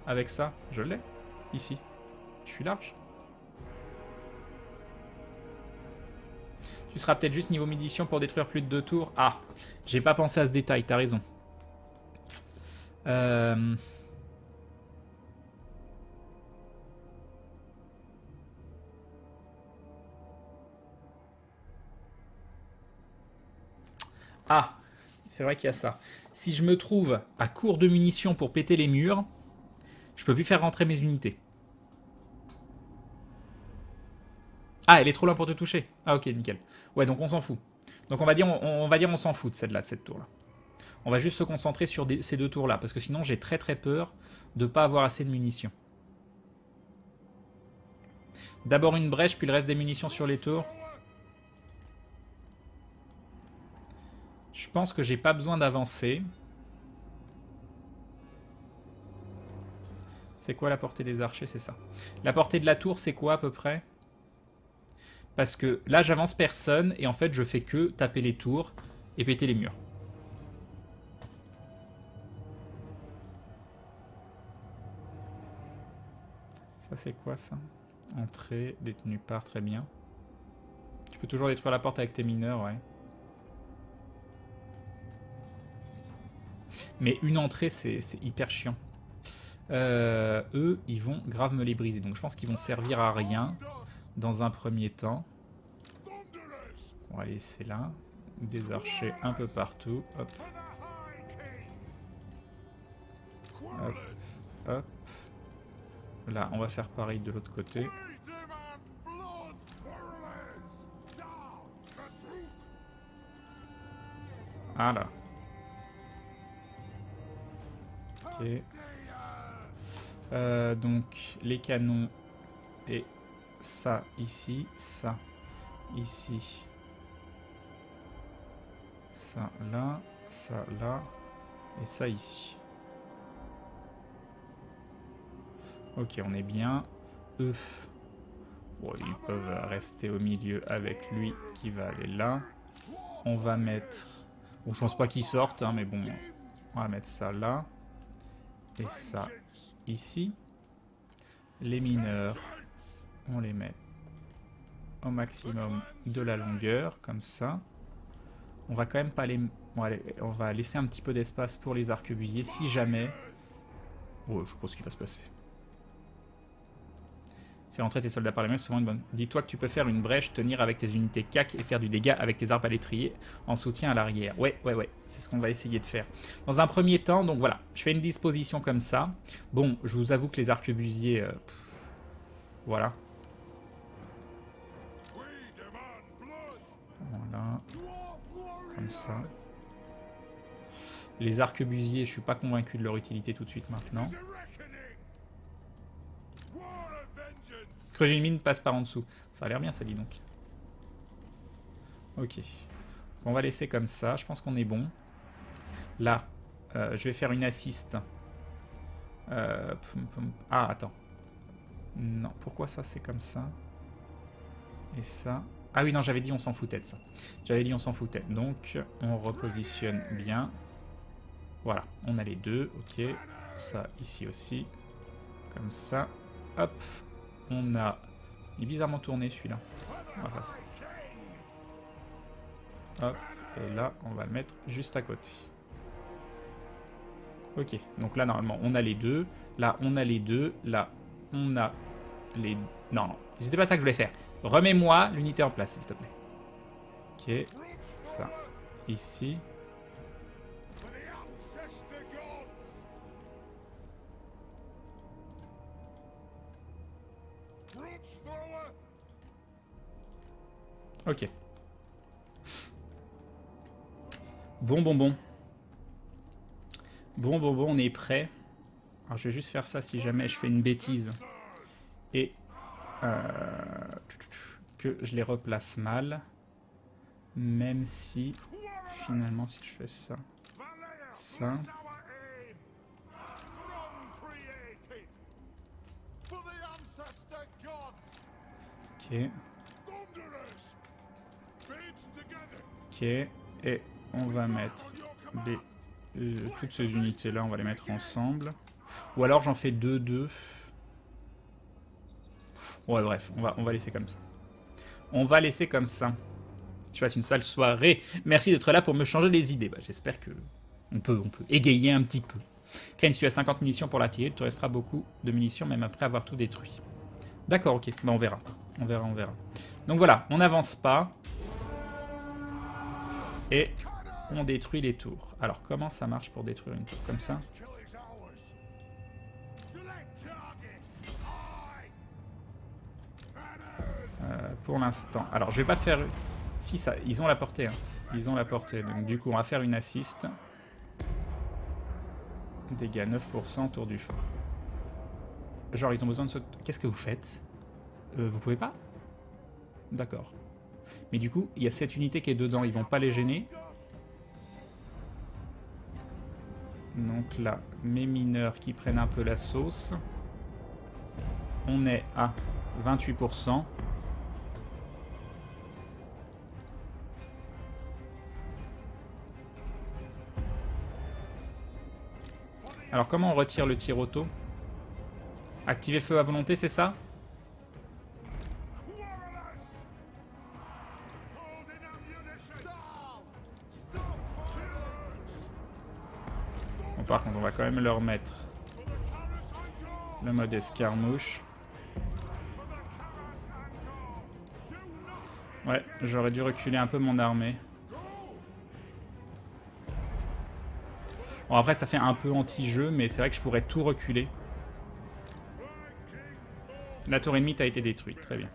Avec ça, je l'ai. Ici. Je suis large. Tu seras peut-être juste niveau munitions pour détruire plus de 2 tours. Ah, j'ai pas pensé à ce détail, t'as raison. Ah, c'est vrai qu'il y a ça. Si je me trouve à court de munitions pour péter les murs, je peux plus faire rentrer mes unités. Ah, elle est trop loin pour te toucher. Ah ok, nickel. Ouais, donc on s'en fout. Donc on va dire on s'en fout de celle-là, de cette tour-là. On va juste se concentrer sur ces 2 tours-là, parce que sinon j'ai très très peur de ne pas avoir assez de munitions. D'abord une brèche, puis le reste des munitions sur les tours. Je pense que j'ai pas besoin d'avancer. C'est quoi la portée des archers? C'est ça. La portée de la tour, c'est quoi à peu près? Parce que là, j'avance personne, et en fait, je fais que taper les tours et péter les murs. Ça, c'est quoi, ça? Entrée, détenu par, très bien. Tu peux toujours détruire la porte avec tes mineurs, ouais. Mais une entrée, c'est hyper chiant. Eux, ils vont grave me les briser. Donc je pense qu'ils vont servir à rien dans un premier temps. On va laisser là. Des archers un peu partout. Hop. Hop. Hop. Là, on va faire pareil de l'autre côté. Ah là. Ok. Donc les canons et ça ici, ça ici, ça là et ça ici. Ok, on est bien. Eux, bon, ils peuvent rester au milieu avec lui qui va aller là. On va mettre... Bon, je pense pas qu'ils sortent, hein, mais bon, on va mettre ça là. Et ça ici. Les mineurs, on les met au maximum de la longueur, comme ça. On va quand même pas les... on va laisser un petit peu d'espace pour les arquebusiers, si jamais... Oh, je sais pas ce qui va se passer. Faire entrer tes soldats par les mains, c'est souvent une bonne... Dis-toi que tu peux faire une brèche, tenir avec tes unités CAC et faire du dégât avec tes arbalétriers en soutien à l'arrière. Ouais, c'est ce qu'on va essayer de faire. Dans un premier temps, donc voilà, je fais une disposition comme ça. Bon, je vous avoue que les arquebusiers... voilà. Voilà. Comme ça. Les arquebusiers, je suis pas convaincu de leur utilité tout de suite maintenant. Creuser une mine, passe par en dessous. Ça a l'air bien, ça dit donc. Ok. On va laisser comme ça. Je pense qu'on est bon. Là, je vais faire une assist. Ah, attends. Non, pourquoi ça c'est comme ça? Et ça... Ah oui, non, j'avais dit on s'en foutait de ça. J'avais dit on s'en foutait. Donc, on repositionne bien. Voilà, on a les deux. Ok. Ça, ici aussi. Comme ça. Hop. On a... Il est bizarrement tourné celui-là. On va faire ça. Hop. Et là, on va le mettre juste à côté. Ok. Donc là, normalement, on a les deux. Là, on a les deux. Là, on a les... Non, c'était pas ça que je voulais faire. Remets-moi l'unité en place, s'il te plaît. Ok. Ça. Ici. Ok. Bon. Bon, on est prêt. Alors, je vais juste faire ça si jamais je fais une bêtise. Et... que je les replace mal. Même si... Finalement, si je fais ça... Ça... Ok. Ok. Et on va mettre toutes ces unités-là, on va les mettre ensemble. Ou alors j'en fais 2. Ouais, bref, on va laisser comme ça. On va laisser comme ça. Je passe une sale soirée. Merci d'être là pour me changer les idées. Bah, j'espère que on peut égayer un petit peu. Kane, si tu as 50 munitions pour l'attirer, il te restera beaucoup de munitions même après avoir tout détruit. D'accord, ok. Bah, on verra. On verra. Donc voilà, on n'avance pas. Et on détruit les tours. Alors, comment ça marche pour détruire une tour comme ça? Pour l'instant. Alors, je vais pas faire... Si, ça, ils ont la portée. Hein. Ils ont la portée. Donc, du coup, on va faire une assist. Dégâts 9%, tour du fort. Genre, ils ont besoin de ce... Qu'est-ce que vous faites? Vous pouvez pas? D'accord. Mais du coup, il y a cette unité qui est dedans. Ils vont pas les gêner. Donc là, mes mineurs qui prennent un peu la sauce. On est à 28%. Alors comment on retire le tir auto? Activer feu à volonté, c'est ça? Bon, par contre, on va quand même leur mettre le mode escarmouche. Ouais, j'aurais dû reculer un peu mon armée. Bon, après, ça fait un peu anti-jeu, mais c'est vrai que je pourrais tout reculer. La tour ennemie a été détruite, très bien.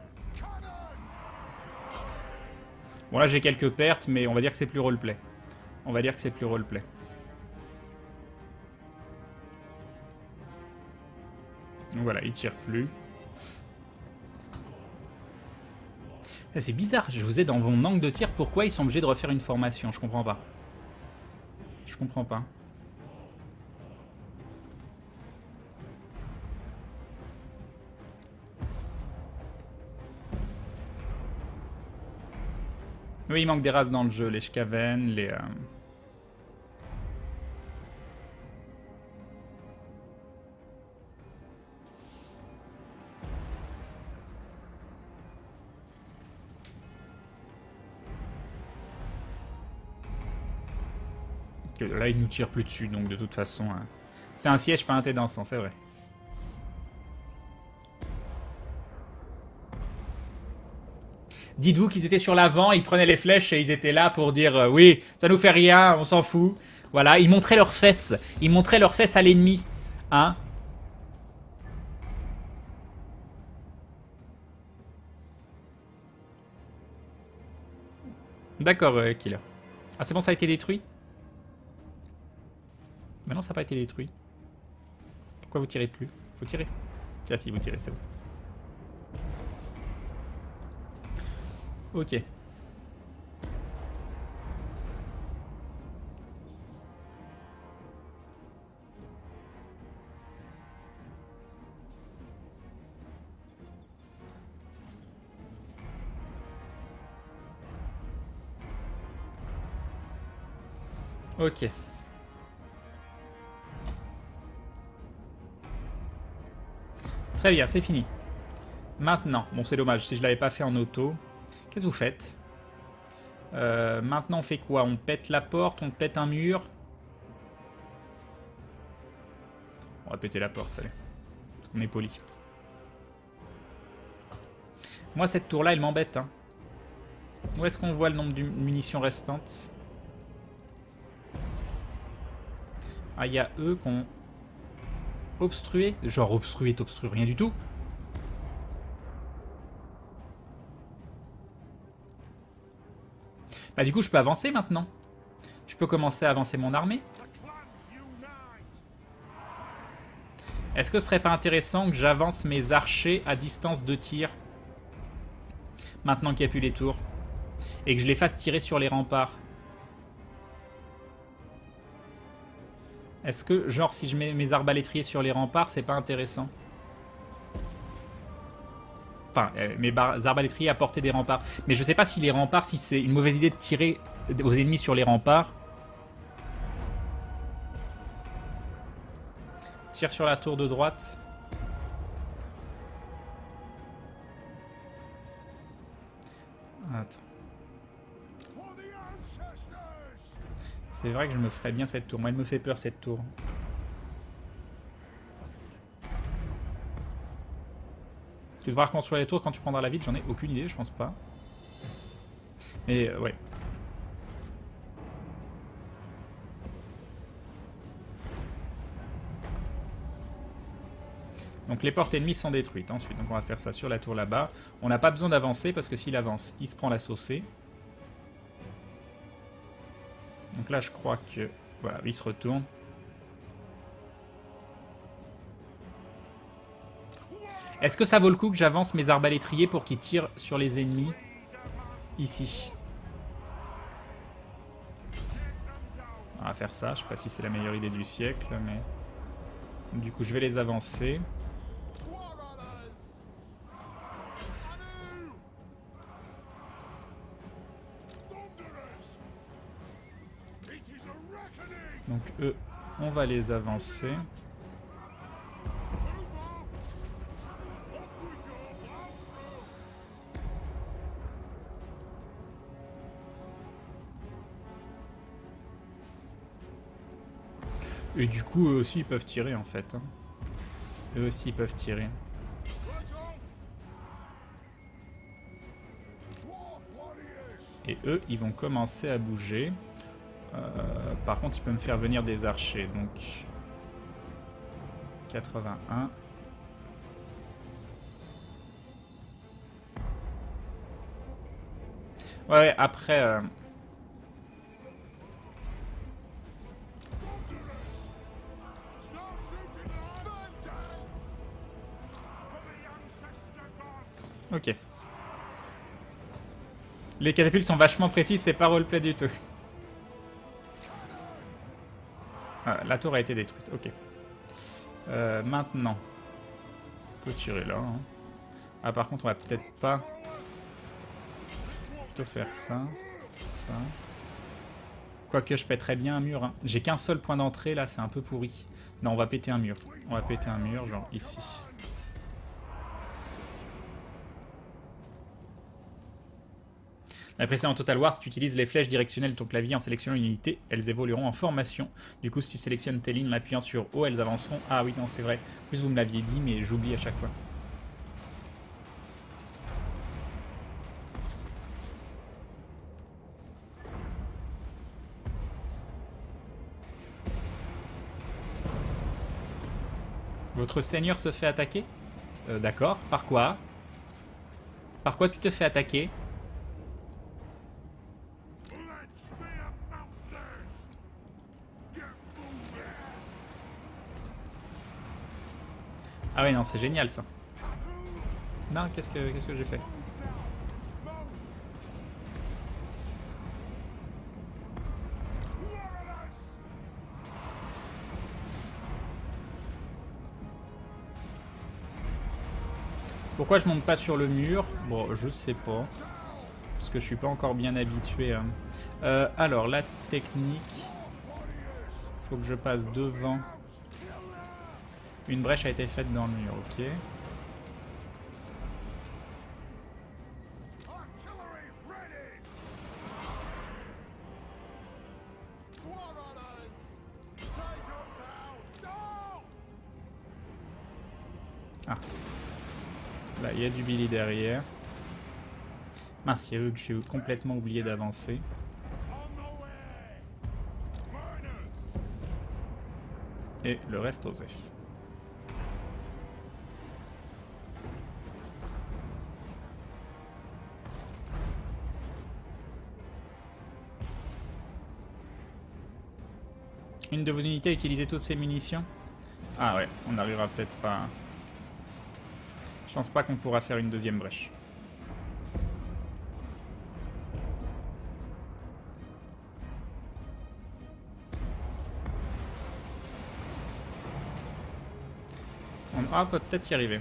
Bon, là, j'ai quelques pertes, mais on va dire que c'est plus roleplay. On va dire que c'est plus roleplay. Donc voilà, il tire plus. C'est bizarre, je vous ai dans mon angle de tir, pourquoi ils sont obligés de refaire une formation? Je comprends pas. Je comprends pas. Oui, il manque des races dans le jeu, les Shkaven, les... Là, il nous tire plus dessus, donc de toute façon... C'est un siège, pas un thé dansant, c'est vrai. Dites-vous qu'ils étaient sur l'avant, ils prenaient les flèches et ils étaient là pour dire oui, ça nous fait rien, on s'en fout. Voilà, ils montraient leurs fesses. Ils montraient leurs fesses à l'ennemi. Hein? D'accord, Killer. Ah, c'est bon, ça a été détruit? Mais non, ça n'a pas été détruit. Pourquoi vous tirez plus? Faut tirer. Ah si, vous tirez, c'est bon. Ok. Ok. Très bien, c'est fini. Maintenant, bon c'est dommage, si je l'avais pas fait en auto. Qu'est-ce que vous faites? Maintenant on fait quoi? On pète la porte, on pète un mur. On va péter la porte, allez. On est poli. Moi cette tour là elle m'embête. Hein. Où est-ce qu'on voit le nombre de munitions restantes? Ah il y a eux qui ont obstrué. Genre obstrué, t'obstrues rien du tout. Bah du coup je peux avancer maintenant. Je peux commencer à avancer mon armée. Est-ce que ce serait pas intéressant que j'avance mes archers à distance de tir? Maintenant qu'il n'y a plus les tours. Et que je les fasse tirer sur les remparts. Est-ce que, genre, si je mets mes arbalétriers sur les remparts, c'est pas intéressant? Enfin, mes arbalétriers à portée des remparts. Mais je sais pas si les remparts, si c'est une mauvaise idée de tirer aux ennemis sur les remparts. Tire sur la tour de droite. Attends. C'est vrai que je me ferais bien cette tour. Moi, elle me fait peur, cette tour. Tu devras reconstruire les tours quand tu prendras la ville. J'en ai aucune idée, je pense pas. Mais ouais. Donc les portes ennemies sont détruites ensuite. Donc on va faire ça sur la tour là-bas. On n'a pas besoin d'avancer parce que s'il avance, il se prend la saucée. Donc là, je crois que... Voilà, il se retourne. Est-ce que ça vaut le coup que j'avance mes arbalétriers pour qu'ils tirent sur les ennemis ici? On va faire ça. Je sais pas si c'est la meilleure idée du siècle, mais... Du coup, je vais les avancer. Donc eux, on va les avancer. Et du coup, eux aussi, ils peuvent tirer, en fait. Hein. Eux aussi, ils peuvent tirer. Et eux, ils vont commencer à bouger. Par contre, il peut me faire venir des archers. Donc, 81. Ouais, après... Ok. Les catapultes sont vachement précises, c'est pas roleplay du tout. Ah, la tour a été détruite, ok. Maintenant. On peut tirer là. Hein. Ah, par contre, on va peut-être pas... Plutôt faire ça. Ça. Quoique je pèterais bien un mur. Hein. J'ai qu'un seul point d'entrée là, c'est un peu pourri. Non, on va péter un mur. On va péter un mur, genre ici. Après c'est en Total War, si tu utilises les flèches directionnelles de ton clavier en sélectionnant une unité, elles évolueront en formation. Du coup, si tu sélectionnes tes lignes en appuyant sur O, elles avanceront. Ah oui, non, c'est vrai. En plus, vous me l'aviez dit, mais j'oublie à chaque fois. Votre seigneur se fait attaquer? D'accord. Par quoi? Par quoi tu te fais attaquer? Ah ouais, non, c'est génial ça. Non, qu'est-ce que j'ai fait? Pourquoi je monte pas sur le mur? Bon, je sais pas. Parce que je suis pas encore bien habitué. Alors, la technique... Faut que je passe devant. Une brèche a été faite dans le mur, ok. Ah. Là, il y a du Billy derrière. Mince, il y a eux que j'ai complètement oublié d'avancer. Et le reste, Osef. Une de vos unités a utilisé toutes ses munitions? Ah ouais, on n'arrivera peut-être pas... Je pense pas qu'on pourra faire une deuxième brèche. On peut peut-être y arriver.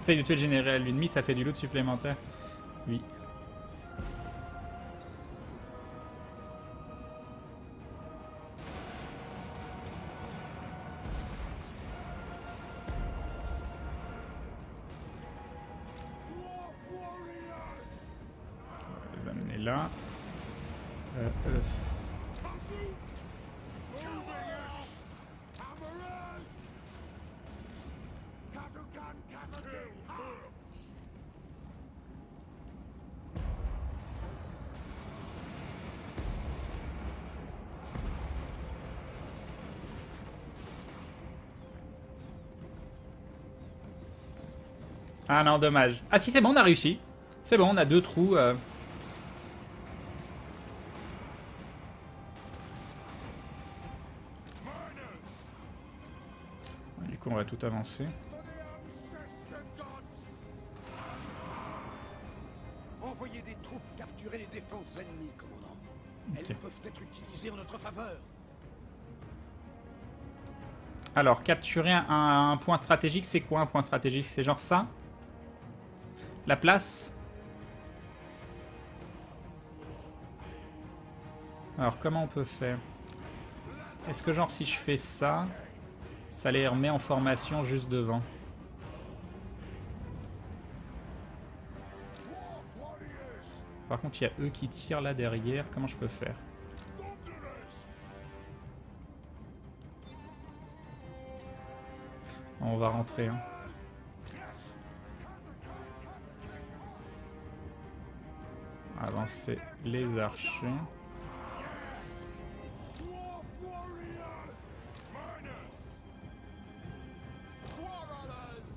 Essaye de tuer le général ennemi, ça fait du loot supplémentaire. Oui. là. Ah non, dommage. Ah si, c'est bon, on a réussi. C'est bon, on a 2 trous. Du coup, on va tout avancer. Envoyez des troupes capturer les défenses ennemies, commandant. Okay. Elles peuvent être utilisées en notre faveur. Alors, capturer un point stratégique, c'est quoi un point stratégique? C'est genre ça? La place? Alors, comment on peut faire? Est-ce que genre si je fais ça, ça les remet en formation juste devant? Par contre, il y a eux qui tirent là derrière. Comment je peux faire? On va rentrer. Hein. Avancer les archers.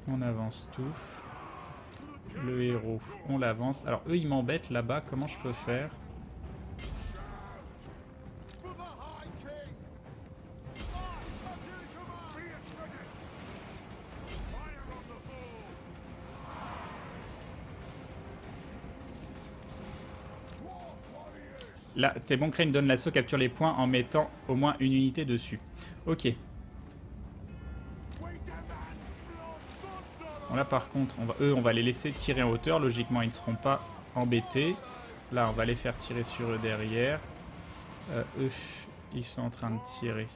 On avance tout. Le héros, on l'avance. Alors eux, ils m'embêtent là-bas. Comment je peux faire? Là, t'es bon, Crane donne l'assaut, capture les points en mettant au moins une unité dessus. Ok. Bon, là, par contre, on va les laisser tirer en hauteur. Logiquement, ils ne seront pas embêtés. Là, on va les faire tirer sur eux derrière. Eux, ils sont en train de tirer.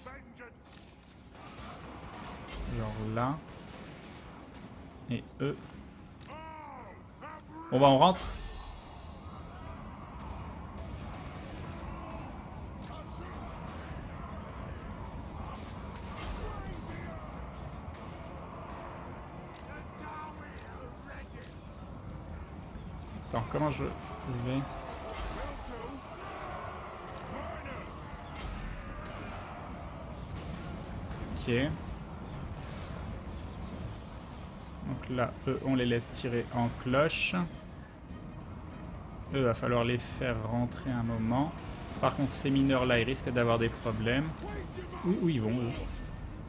Genre là. Et eux. Bon, bah, on rentre. Attends, comment je vais... Ok. Donc là, eux, on les laisse tirer en cloche. Eux, va falloir les faire rentrer un moment. Par contre, ces mineurs-là, ils risquent d'avoir des problèmes. Où ils vont, eux?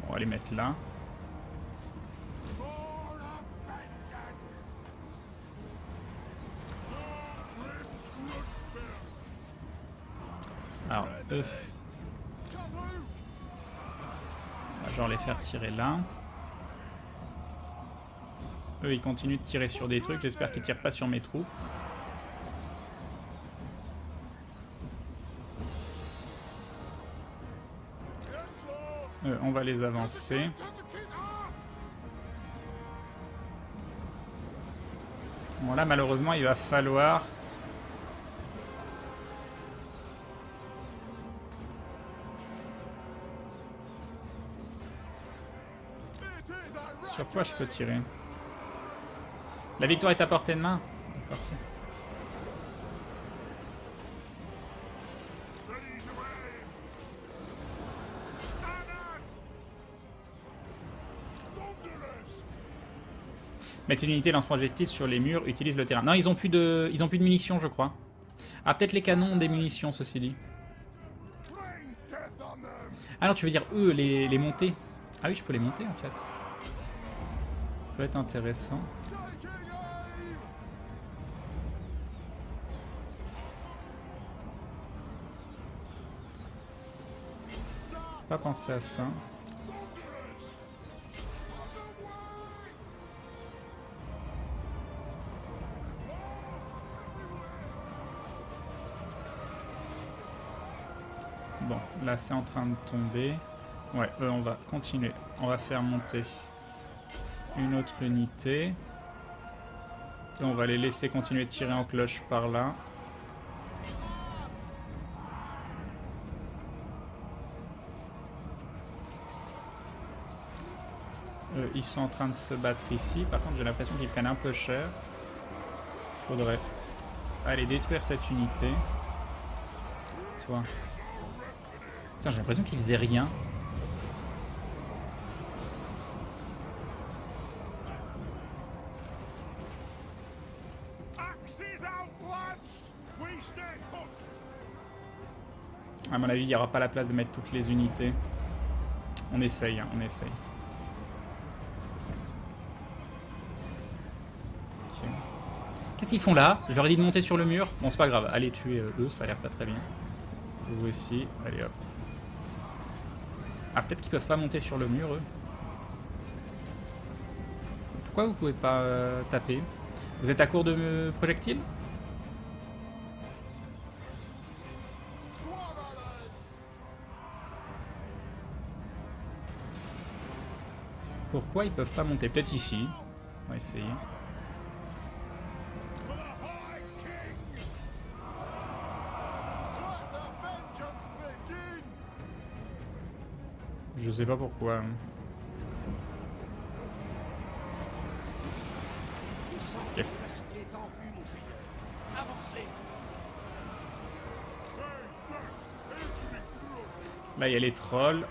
On va les mettre là. Alors, eux... On va genre les faire tirer là. Eux, ils continuent de tirer sur des trucs. J'espère qu'ils tirent pas sur mes troupes. On va les avancer. Bon, là, malheureusement, il va falloir... Sur quoi je peux tirer? La victoire est à portée de main. Parfait. Mettre une unité lance-projectile sur les murs, utilise le terrain. Non, ils ont plus de munitions, je crois. Ah, peut-être les canons ont des munitions, ceci dit. Ah non, tu veux dire eux, les monter? Ah oui, je peux les monter en fait. Ça peut être intéressant. Pas penser à ça. Bon, là c'est en train de tomber. Ouais, on va continuer. On va faire monter une autre unité. Et on va les laisser continuer de tirer en cloche par là. Ils sont en train de se battre ici. Par contre, j'ai l'impression qu'ils prennent un peu cher. Faudrait aller détruire cette unité. Toi. Putain, j'ai l'impression qu'ils faisaient rien. À mon avis, il n'y aura pas la place de mettre toutes les unités. On essaye, hein, on essaye. Okay. Qu'est-ce qu'ils font là? Je leur ai dit de monter sur le mur. Bon, c'est pas grave. Allez tuer eux, ça a l'air pas très bien. Vous aussi. Allez hop. Ah, peut-être qu'ils peuvent pas monter sur le mur, eux. Pourquoi vous pouvez pas taper? Vous êtes à court de projectiles? Pourquoi ils peuvent pas monter? Peut-être ici. On va essayer. Je sais pas pourquoi. Okay. Là, il y a les trolls.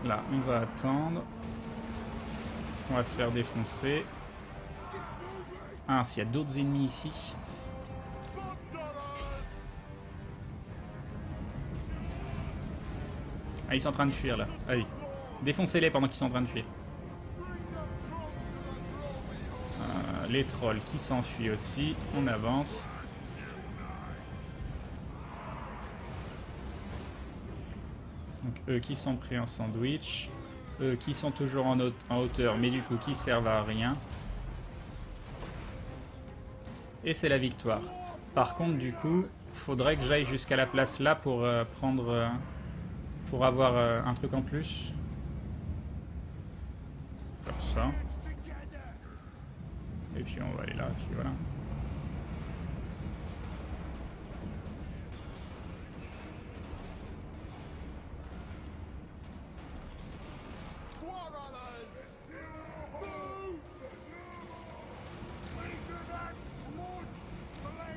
Là, on va attendre. Est-ce qu'on va se faire défoncer? Ah, s'il y a d'autres ennemis ici. Ah, ils sont en train de fuir là. Allez, défoncez-les pendant qu'ils sont en train de fuir. Les trolls qui s'enfuient aussi. On avance. Donc eux qui sont pris en sandwich. Eux qui sont toujours en hauteur, mais du coup qui servent à rien. Et c'est la victoire. Par contre, du coup, faudrait que j'aille jusqu'à la place là pour prendre... pour avoir un truc en plus. Faire ça. Et puis on va aller là, puis voilà.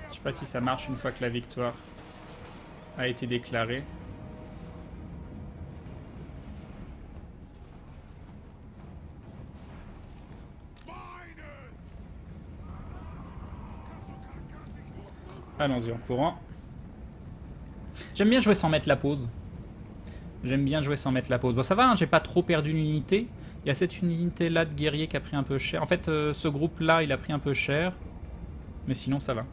Je sais pas si ça marche une fois que la victoire a été déclarée. Allons-y en courant. J'aime bien jouer sans mettre la pause. J'aime bien jouer sans mettre la pause. Bon, ça va, hein, j'ai pas trop perdu une unité. Il y a cette unité là de guerrier qui a pris un peu cher. En fait, ce groupe là, il a pris un peu cher. Mais sinon, ça va.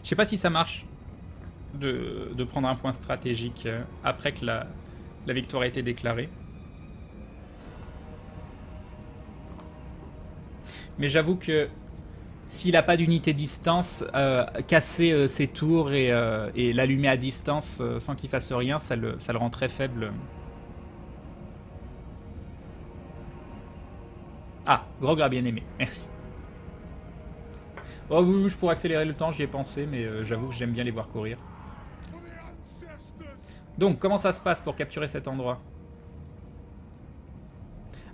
Je sais pas si ça marche de prendre un point stratégique après que la victoire a été déclarée. Mais j'avoue que s'il n'a pas d'unité distance, casser ses tours et l'allumer à distance sans qu'il fasse rien, ça le rend très faible. Ah, Grog a bien aimé, merci. Oh oui, je pourrais accélérer le temps, j'y ai pensé, mais j'avoue que j'aime bien les voir courir. Donc, comment ça se passe pour capturer cet endroit?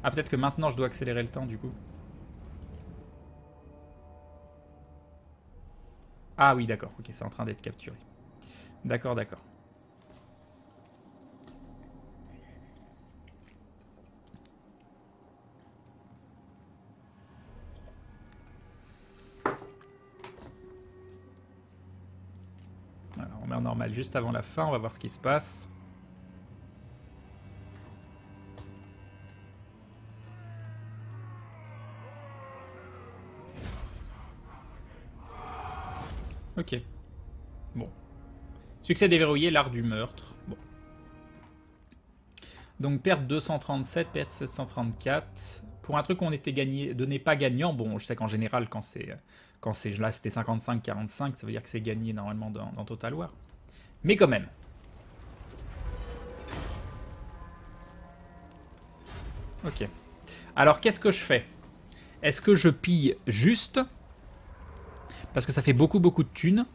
Ah, peut-être que maintenant je dois accélérer le temps du coup. Ah oui, d'accord, ok, c'est en train d'être capturé. D'accord, d'accord. Alors, on met en normal juste avant la fin, on va voir ce qui se passe. Ok. Bon. Succès déverrouillé, l'art du meurtre. Bon. Donc perte 237, perte 734. Pour un truc qu'on était gagné, de n'est pas gagnant, bon, je sais qu'en général, quand c'est là, c'était 55-45, ça veut dire que c'est gagné normalement dans Total War. Mais quand même. Ok. Alors, qu'est-ce que je fais? Est-ce que je pille juste? Parce que ça fait beaucoup de thunes.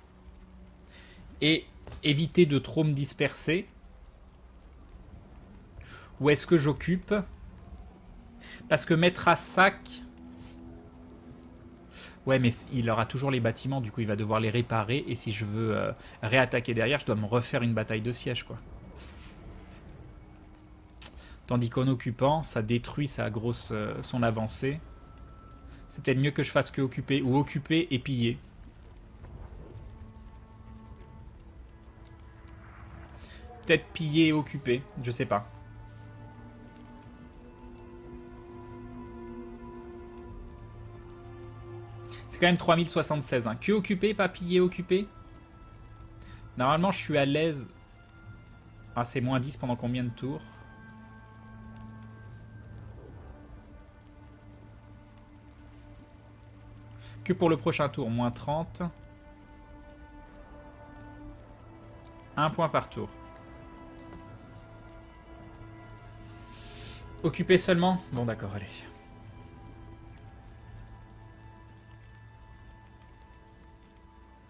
Et éviter de trop me disperser. Ou est-ce que j'occupe? Parce que mettre à sac... Ouais, mais il aura toujours les bâtiments, du coup il va devoir les réparer. Et si je veux réattaquer derrière, je dois me refaire une bataille de siège, quoi. Tandis qu'en occupant, ça détruit son avancée. C'est peut-être mieux que je fasse que occuper, ou occuper et piller. Peut-être piller et occuper, je sais pas. C'est quand même 3076. Hein. Que occuper, pas piller, occuper. Normalement, je suis à l'aise. Ah, c'est moins 10 pendant combien de tours? Que pour le prochain tour, moins 30. 1 point par tour. Occuper seulement? Bon, d'accord, allez.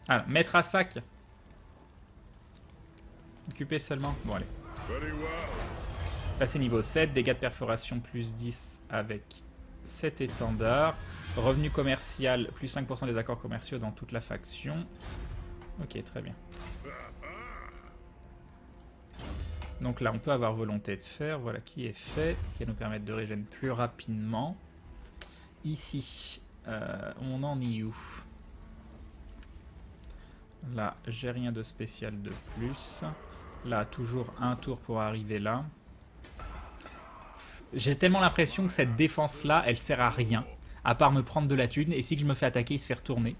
Alors, mettre à sac. Occuper seulement. Bon, allez. Passer niveau 7. Dégâts de perforation plus 10 avec 7 étendards. Revenu commercial plus 5% des accords commerciaux dans toute la faction. Ok, très bien. Donc là, on peut avoir volonté de faire. Voilà qui est fait. Ce qui va nous permettre de régénérer plus rapidement. Ici, on en est où? Là, j'ai rien de spécial de plus. Là, toujours un tour pour arriver là. J'ai tellement l'impression que cette défense-là, elle sert à rien. À part me prendre de la thune. Et si je me fais attaquer, il se fait retourner.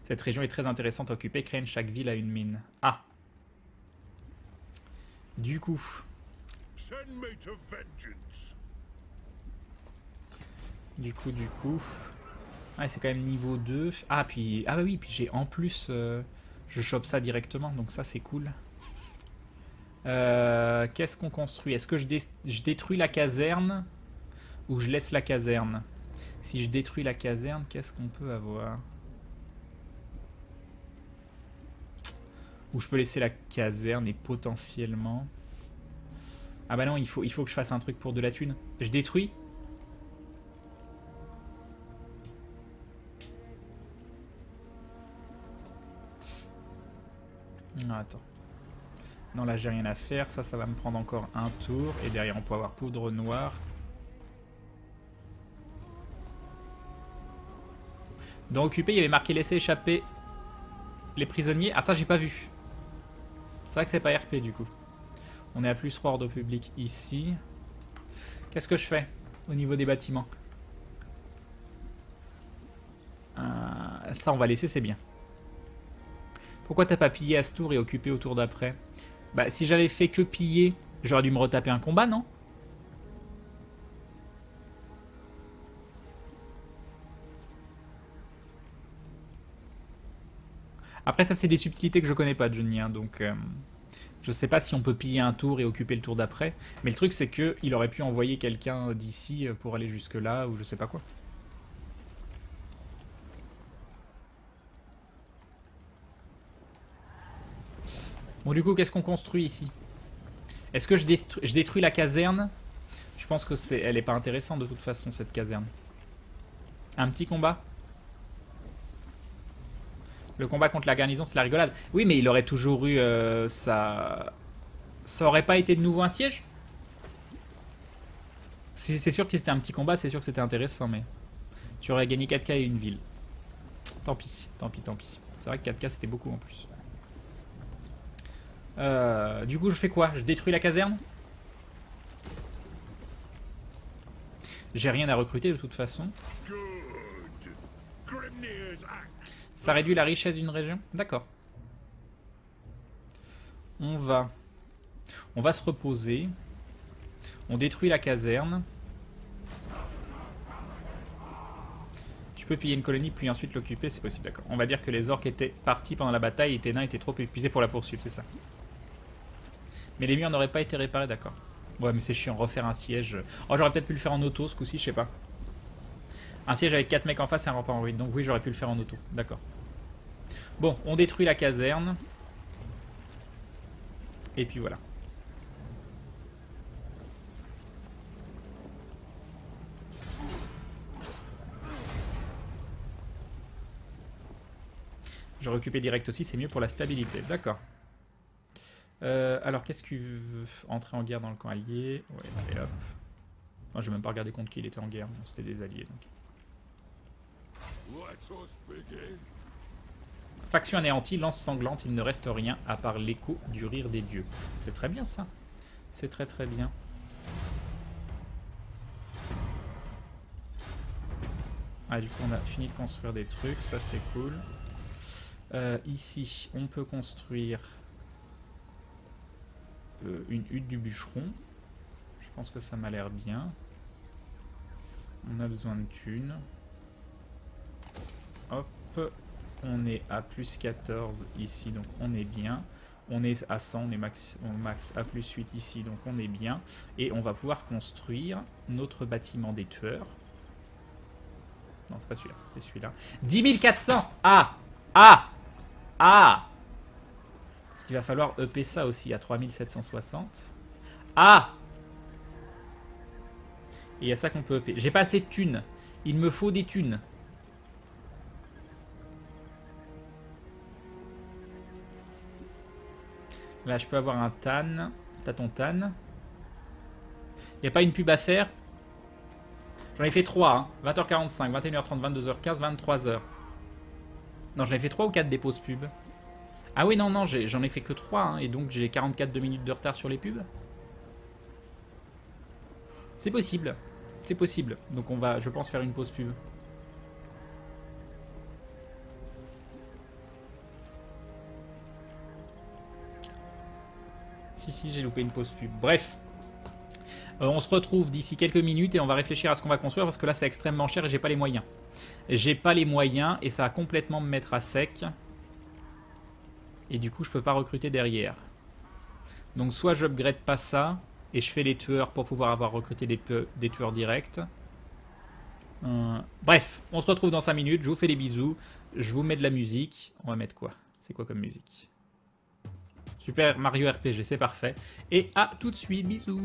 Cette région est très intéressante à occuper. Craigne chaque ville a une mine. Ah. Du coup. Du coup. Ouais, c'est quand même niveau 2. Ah, puis... Ah bah oui, puis j'ai en plus... je chope ça directement, donc ça c'est cool. Qu'est-ce qu'on construit? Est-ce que je détruis la caserne? Ou je laisse la caserne? Si je détruis la caserne, qu'est-ce qu'on peut avoir? Ou je peux laisser la caserne et potentiellement... Ah bah non, il faut que je fasse un truc pour de la thune. Je détruis? Non, attends. Non, là, j'ai rien à faire. Ça va me prendre encore un tour. Et derrière, on peut avoir poudre noire. Dans Occupé, il y avait marqué laisser échapper les prisonniers. Ah, ça, j'ai pas vu. C'est vrai que c'est pas RP, du coup. On est à +3 ordre public ici. Qu'est-ce que je fais au niveau des bâtiments? Ça, on va laisser, c'est bien. Pourquoi t'as pas pillé à ce tour et occupé au tour d'après? Bah, si j'avais fait que piller, j'aurais dû me retaper un combat, non? Après, ça, c'est des subtilités que je connais pas, Johnny, hein, donc... je sais pas si on peut piller un tour et occuper le tour d'après. Mais le truc, c'est qu'il aurait pu envoyer quelqu'un d'ici pour aller jusque-là, ou je sais pas quoi. Bon, du coup, qu'est-ce qu'on construit ici? Est-ce que je détruis la caserne? Je pense que elle est pas intéressante de toute façon, cette caserne. Un petit combat? Le combat contre la garnison, c'est la rigolade. Oui, mais il aurait toujours eu ça aurait pas été de nouveau un siège? C'est sûr que si c'était un petit combat, c'est sûr que c'était intéressant, mais... Tu aurais gagné 4K et une ville. Tant pis, tant pis, tant pis. C'est vrai que 4K, c'était beaucoup en plus. Du coup, je fais quoi? Je détruis la caserne? J'ai rien à recruter de toute façon. Ça réduit la richesse d'une région? D'accord. On va se reposer. On détruit la caserne. Tu peux piller une colonie puis ensuite l'occuper, c'est possible, d'accord. On va dire que les orques étaient partis pendant la bataille et tes nains étaient trop épuisés pour la poursuivre, c'est ça. Mais les murs n'auraient pas été réparés, d'accord. Ouais, mais c'est chiant, refaire un siège. Oh, j'aurais peut-être pu le faire en auto ce coup-ci, je sais pas. Un siège avec 4 mecs en face, c'est un rempart en ruine. Donc oui, j'aurais pu le faire en auto. D'accord. Bon, on détruit la caserne. Et puis voilà. Je récupère direct aussi, c'est mieux pour la stabilité. D'accord. Alors, qu'est-ce que veut entrer en guerre dans le camp allié? Ouais, et hop. Moi, je vais même pas regarder contre qui il était en guerre. Bon, c'était des alliés. Donc. Faction anéantie, lance sanglante, il ne reste rien à part l'écho du rire des dieux. C'est très bien ça. C'est très très bien. Ah, du coup, on a fini de construire des trucs, ça c'est cool. Ici, on peut construire une hutte du bûcheron. Je pense que ça m'a l'air bien. On a besoin de thunes. Hop. On est à plus 14 ici, donc on est bien. On est à 100, on est max à plus 8 ici, donc on est bien. Et on va pouvoir construire notre bâtiment des tueurs. Non, c'est pas celui-là, c'est celui-là. 10 400. Ah. Ah. Ah. Parce qu'il va falloir EP ça aussi à 3760. Ah. Et il y a ça qu'on peut EP. J'ai pas assez de thunes. Il me faut des thunes. Là, je peux avoir un Tan. T'as ton Tan. Il n'y a pas une pub à faire. J'en ai fait 3. Hein. 20h45, 21h30, 22h15, 23h. Non, j'en ai fait 3 ou 4 des pauses pub. Ah oui, non, non, j'en ai fait que 3. Hein, et donc, j'ai 44 minutes de retard sur les pubs. C'est possible. C'est possible. Donc, on va, je pense, faire une pause pub. Si, j'ai loupé une pause pub. Bref. On se retrouve d'ici quelques minutes et on va réfléchir à ce qu'on va construire parce que là, c'est extrêmement cher et j'ai pas les moyens. J'ai pas les moyens et ça va complètement me mettre à sec. Et du coup, je peux pas recruter derrière. Donc, soit je upgrade pas ça et je fais les tueurs pour pouvoir avoir recruté des tueurs directs. Bref, on se retrouve dans 5 minutes. Je vous fais des bisous. Je vous mets de la musique. On va mettre quoi? C'est quoi comme musique? Super Mario RPG, c'est parfait. Et à tout de suite, bisous.